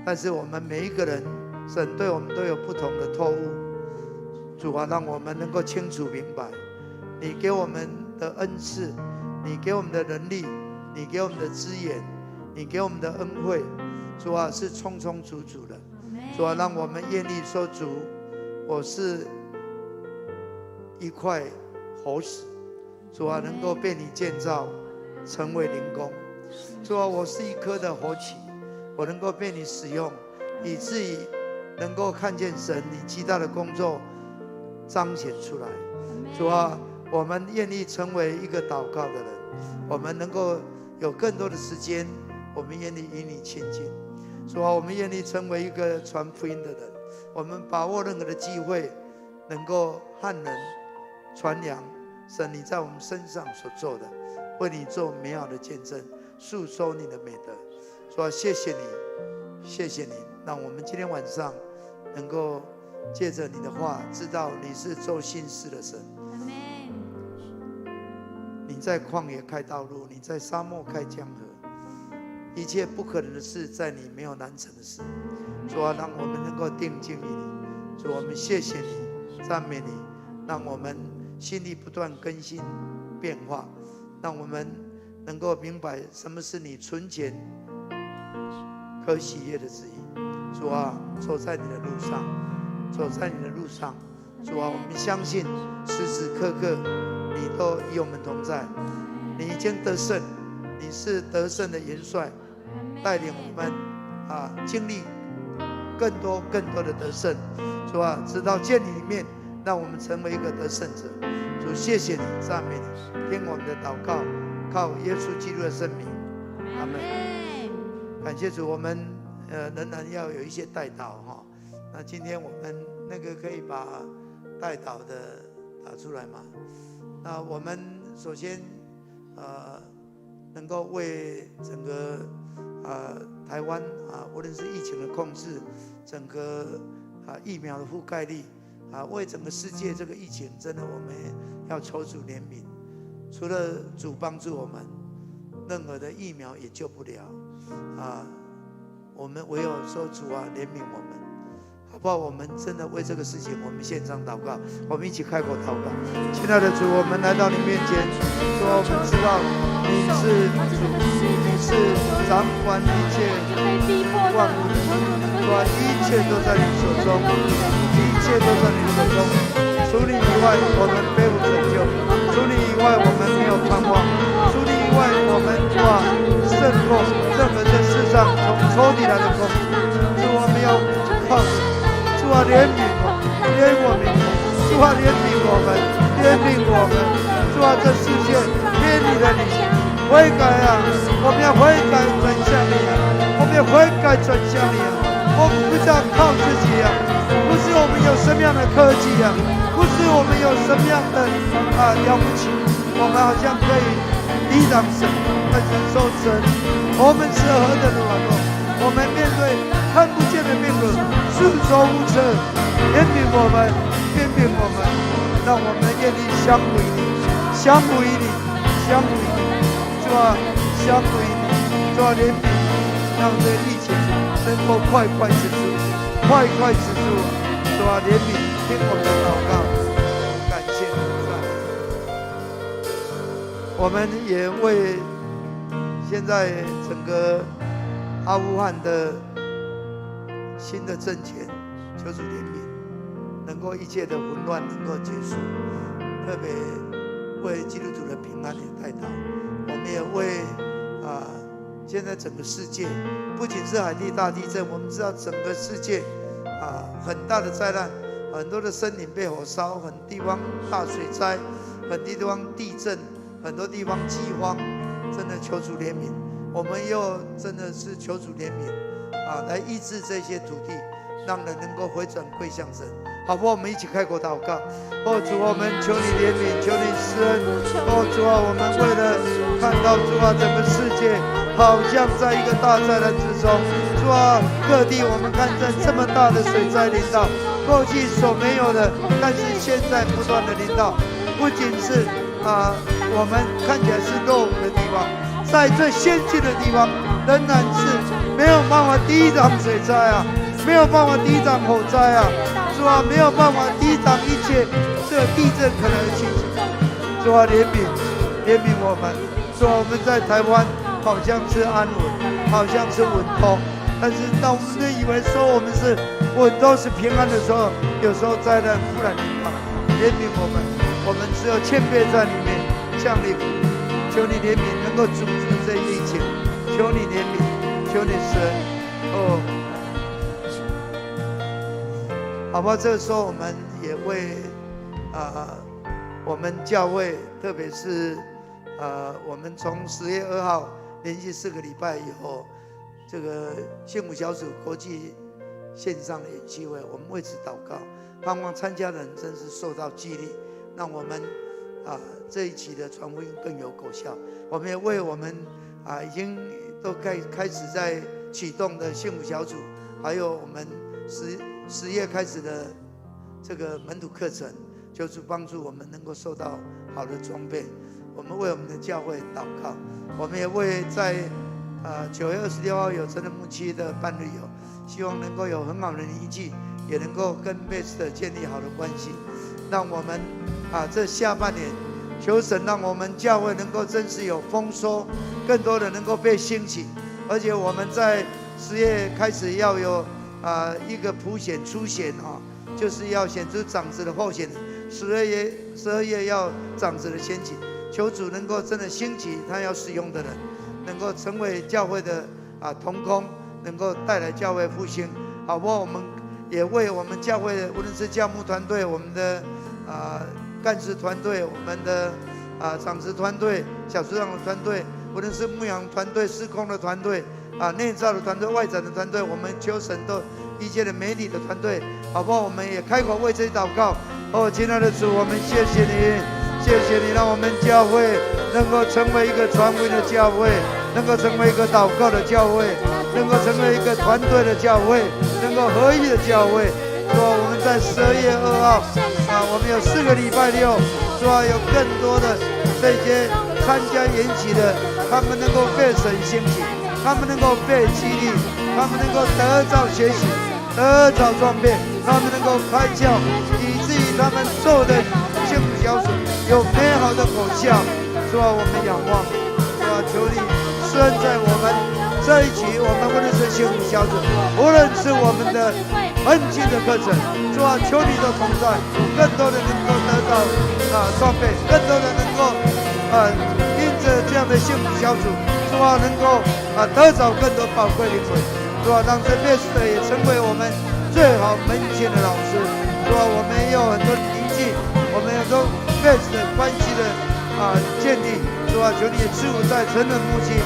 但是我们每一个人，神对我们都有不同的托付。主啊，让我们能够清楚明白，你给我们的恩赐，你给我们的能力，你给我们的资源，你给我们的恩惠，主啊，是充充足足的。主啊，让我们愿意说，主，我是一块活石，主啊，能够被你建造成为灵宫。主啊，我是一棵的活旗，我能够被你使用，以至于能够看见神你极大的工作彰显出来。主啊，我们愿意成为一个祷告的人，我们能够有更多的时间，我们愿意与你亲近。主啊，我们愿意成为一个传福音的人，我们把握任何的机会，能够和人传扬神你在我们身上所做的，为你做美好的见证，诉说你的美德。主啊，谢谢你，谢谢你，让我们今天晚上能够借着你的话，知道你是做新事的神。你在旷野开道路，你在沙漠开江河，一切不可能的事，在你没有难成的事。主啊，让我们能够定睛于你。主，我们谢谢你，赞美你，让我们心里不断更新变化，让我们能够明白什么是你纯洁可喜悦的旨意。主啊，走在你的路上，走在你的路上。主啊，我们相信时时刻刻你都与我们同在，你已经得胜，你是得胜的元帅，带领我们经历更多的得胜。主啊，直到见你里面，让我们成为一个得胜者。主，谢谢你，赞美你，听我们的祷告，靠耶稣基督的圣名，阿们。感谢主，我们仍然要有一些代祷哈。那今天我们那个可以把代祷的打出来吗？那我们首先能够为整个台湾无论是疫情的控制，整个疫苗的覆盖率为整个世界这个疫情，真的我们要求主怜悯。除了主帮助我们，任何的疫苗也救不了我们唯有说主啊，怜悯我们，好不好？我们真的为这个事情，我们献上祷告，我们一起开口祷告。亲爱的主，我们来到你面前，说我们知道你是主，你是掌管一切万物的，说一切都在你手中，一切都在你手中。除你以外，我们别无拯救；除你以外，我们没有盼望；除你以外，我们胜过任何这世上从仇敌来的攻击。主，我们要靠主。主啊，怜悯我，怜我们；主啊，怜悯我们，怜悯我们。主啊，这世界偏离了你，悔改我们要悔改转向你我们要悔改转向你我们不知道靠自己不是我们有什么样的科技不是我们有什么样的了不起，我们好像可以抵挡神，来承受神。我们是何等的软弱，我们面对看不见的病魔，束手无策。怜悯我们，怜悯我们，让我们愿意相互于你，相互于你，相互于你。主啊，相互于你。主啊，怜悯，让这疫情能够快止住，快止住。主啊，怜悯，听我们的祷告，感谢主。我们也为现在整个阿富汗的新的政权求主怜悯，能够一切的混乱能够结束，特别为基督徒的平安也代祷。我们也为现在整个世界，不仅是海地大地震，我们知道整个世界很大的灾难，很多的森林被火烧，很多地方大水灾，很多地方地震，很多地方饥荒，真的求主怜悯。我们又真的是求主怜悯来医治这些土地，让人能够回转归向神。好不好？我们一起开口祷告。主啊，我们求你怜悯，求你施恩。主啊，我们为了看到主啊，整个世界好像在一个大灾难之中。主啊，各地我们看见这么大的水灾临到，过去所没有的，但是现在不断的临到。不仅是我们看起来是落伍的地方，在最先进的地方，仍然是没有办法抵挡水灾没有办法抵挡火灾主啊，没有办法抵挡一切这个地震可能的情形。主啊，怜悯我们。主啊，我们在台湾好像是安稳，好像是稳通，但是当我们以为说我们是稳都是平安的时候，有时候灾难突然临到。怜悯我们，我们只有谦卑在里面向你服务，求你怜悯，能够阻止这一切，求你怜悯，求你施恩。好吧，这个时候我们也为我们教会，特别是我们从10月2号连续4个礼拜以后，这个幸福小组国际线上的演习会，我们为此祷告，盼望参加的人真是受到激励，让我们这一期的传福音更有果效。我们也为我们已经都开始在启动的幸福小组，还有我们10月开始的这个门徒课程，求主帮助我们能够受到好的装备。我们为我们的教会祷告，我们也为在9月26号有真的牧区的办旅游，希望能够有很好的凝聚，也能够跟 Best 建立好的关系，让我们这下半年求神让我们教会能够真是有丰收，更多的能够被兴起，而且我们在10月开始要有一个普选初选就是要选出长子的候选人，12月要长子的先起，求主能够真的兴起他要使用的人，能够成为教会的同工，能够带来教会复兴。好不好？我们也为我们教会的无论是教牧团队、我们的干事团队、我们的长子团队、小组长的团队，无论是牧养团队、事工的团队内造的团队、外展的团队，我们求神都一切的媒体的团队，好不好？我们也开口为这些祷告。亲爱的主，我们谢谢你，谢谢你让我们教会能够成为一个传福音的教会，能够成为一个祷告的教会，能够成为一个团队的教会，能够合一的教会。说我们在12月2号我们有4个礼拜六，说有更多的这些参加研习的，他们能够被神兴起，他们能够被激励，他们能够得着学习，得着装备，他们能够开窍，以至于他们做的幸福小组有美好的果效。是吧？我们仰望，是吧？求你施恩在我们这一期，我们无论是幸福小组，无论是我们的很近的课程，是吧？求你的同在，更多的能够得到装备，更多的能够因着这样的幸福小组，是吧？能够得着更多宝贵灵魂，是吧？让这 Best 也成为我们最好门前的老师，是吧？我们也有很多灵气，我们有很多 Best 关系的建立，是吧？求你赐福在成人牧区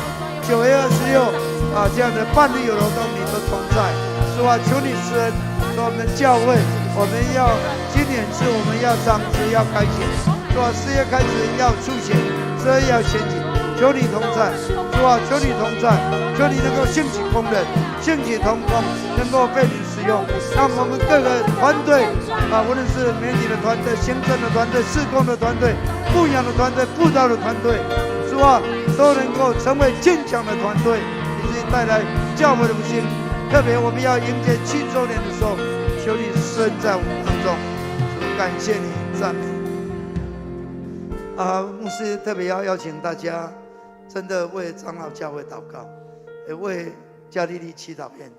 9月26这样的半日有活动你都同在，是吧？求你施恩，说我们教会，我们要今年是我们要长子要开学，是吧？10月开始要出选，12月要选举，求你同在，是吧？求你同在，求你能够兴起工人，兴起同工，能够被你使用，让我们各个团队无论是媒体的团队、行政的团队、事工的团队、牧养的团队、布道的团队，是吧？都能够成为坚强的团队，以至于带来教会的复兴。特别我们要迎接7周年的时候，求你施恩在我们当中，感谢你，赞美你。牧师特别要邀请大家，真的为长老教会祷告，也为加利利祈祷院，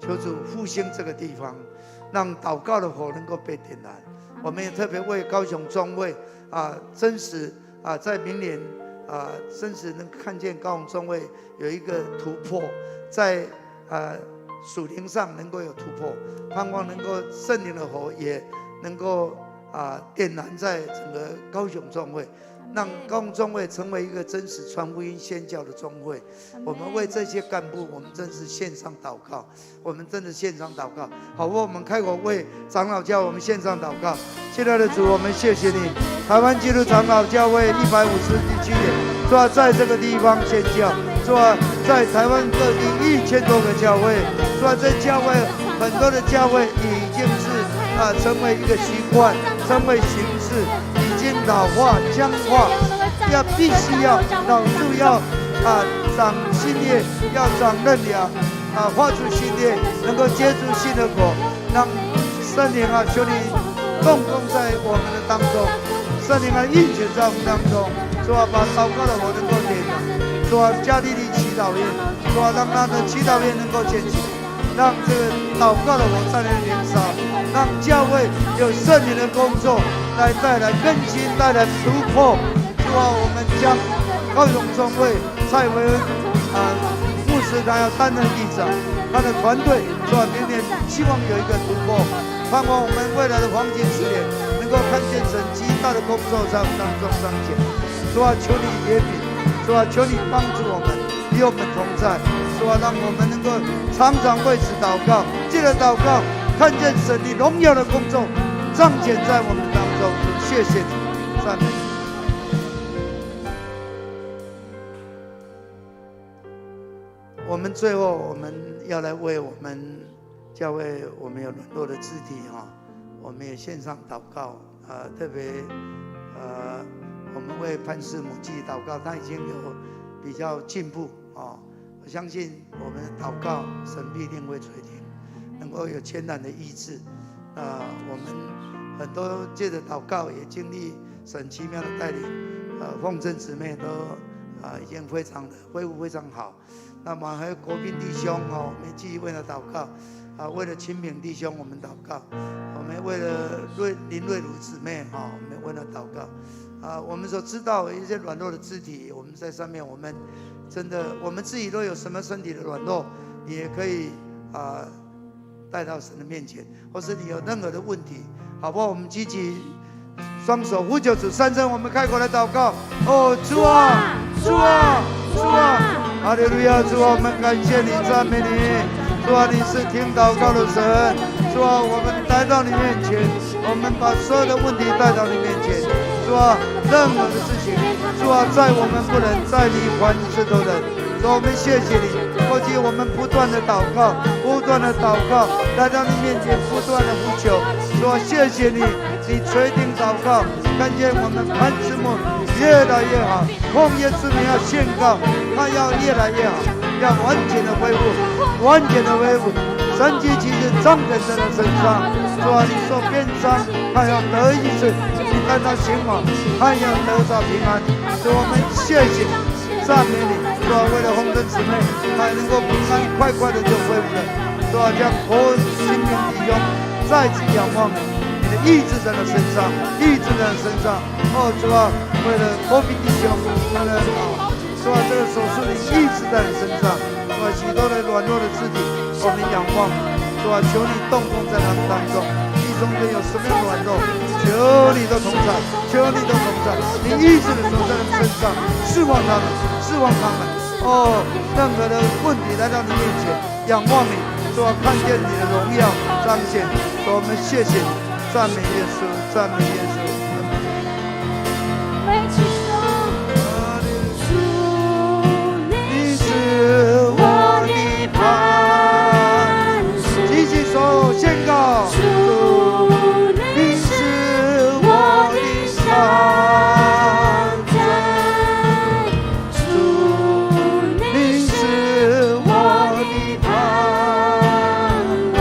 求主复兴这个地方，让祷告的火能够被点燃。我们也特别为高雄中卫真实在明年真实能看见高雄中卫有一个突破，在属灵上能够有突破，盼望能够圣灵的火也能够点燃在整个高雄中会，让高雄中会成为一个真实传福音宣教的中会。我们为这些干部，我们真是献上祷告，我们真的献上祷告。好，我们开口为长老教我们献上祷告。亲爱的主，我们谢谢你，台湾基督长老教会157年，主啊，在这个地方宣教，主啊，在台湾各地1000多个教会，主啊，这教会很多的教会已经是成为一个习惯，成为形式，已经老化僵化，必须要老树要长新叶，要长嫩芽发出新叶，能够结出新的果，让圣灵求你动工在我们的当中，圣灵运行在我们当中，主啊，把祷告的火能够点燃，主啊，加利利祈祷院，主啊，让他的祈祷院能够建起来，让这个祷告的火在那里燃烧，让教会有圣灵的工作来带来更新，带来突破。主啊，我们将高雄中会蔡维恩牧师他要担任议长，他的团队主啊，明年希望有一个突破，盼望我们未来的黄金10年能够看见神极大的工作在我们当中彰显。主啊，求你怜悯，主啊，求你帮助我们，与我们同在。主啊，让我们能够常常为此祷告，借着祷告看见神的荣耀的工作彰显在我们当中。谢谢你，赞美你。我们最后我们要来为我们教会我们有软弱的肢体我们也献上祷告特别我们为潘氏母祭祷告，他已经有比较进步我相信我们的祷告神必定会垂听，能够有全然的医治我们很多借着祷告也经历神奇妙的带领凤珍姊妹都已经非常的恢复非常好。那么还有国宾弟兄我们继续为了祷告为了清平弟兄我们祷告，我们为了林瑞如姊妹我们为了祷告我们所知道一些软弱的肢体，我们在上面我们真的我们自己都有什么身体的软弱，你也可以带到神的面前，或是你有任何的问题，好不好？我们积极双手呼求主3声，我们开口来祷告。主啊，主啊，主啊，哈利路亚！主啊，我们感谢你，赞美你。主啊，你是听祷告的神。主啊，我们来到你面前，我们把所有的问题带到你面前。主啊，任何的事情，主啊，在我们不能，在你凡事都能。主啊，我们谢谢你。过去我们不断的祷告，不断的祷告，来到你面前不断的呼求。主啊，谢谢你，你垂听祷告，看见我们潘子母越来越好，奉耶稣名要宣告，他要越来越好，要完全的恢复，完全的恢复，神迹奇事彰显在他身上。主啊，你说鞭伤，他要得医治；你看他行往，他要得到平安。主，我们谢谢你，赞美你。主啊，为了红灯姊妹，他能够平安快快的就恢复了。主啊，将国心灵弟兄再次仰望你。你的医治在他身上，医治在他身上。主啊，为了国宾弟兄，他的主啊，这个手术你医治在你身上。主啊，许多的软弱的肢体，我们仰望。主啊，求你动工在他们当中。弟兄们有什么样的软弱，求你的同在，求你的同在。你医治的手在他们身上，释放他们，释放他们。任何的问题来到你面前，仰望你。主啊，看见你的荣耀彰显。主啊，我们谢谢你。赞美耶稣，赞美耶稣。你是我的磐石，举起手宣告。你是我的山寨，你是我的磐石。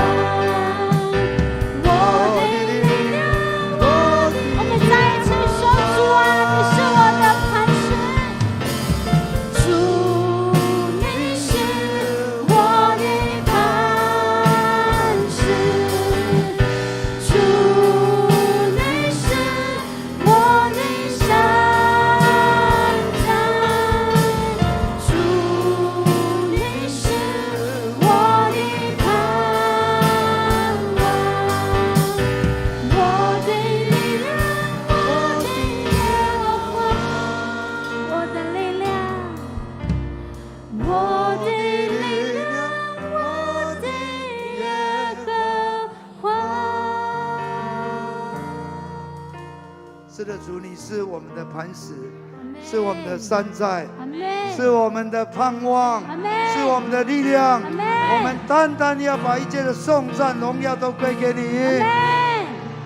是我们的磐石，是我们的山寨，阿门，是我们的盼望，阿门，是我们的力量。阿门，我们单单要把一切的颂赞荣耀都归给你。阿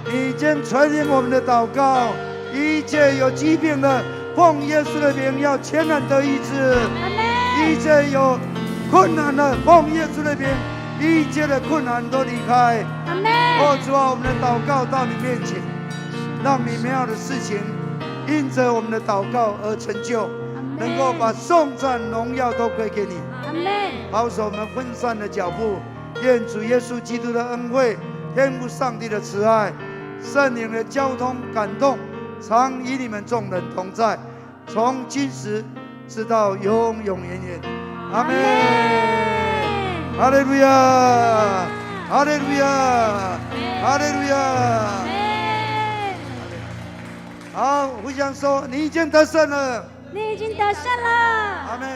门，你将垂听我们的祷告，一切有疾病的，奉耶稣的名要全然得医治；阿门，一切有困难的，奉耶稣的名，一切的困难都离开。阿门，主啊，我们的祷告到你面前，让你美好的事情因着我们的祷告而成就，能够把颂赞荣耀都归给你。阿门，保守我们分散的脚步，愿主耶稣基督的恩惠、天父上帝的慈爱、圣灵的交通感动，常与你们众人同在，从今时直到永永远远。阿门。哈利路亚，哈利路亚，哈利路亚。好，互相说，你已经得胜了。你已经得胜了。阿门。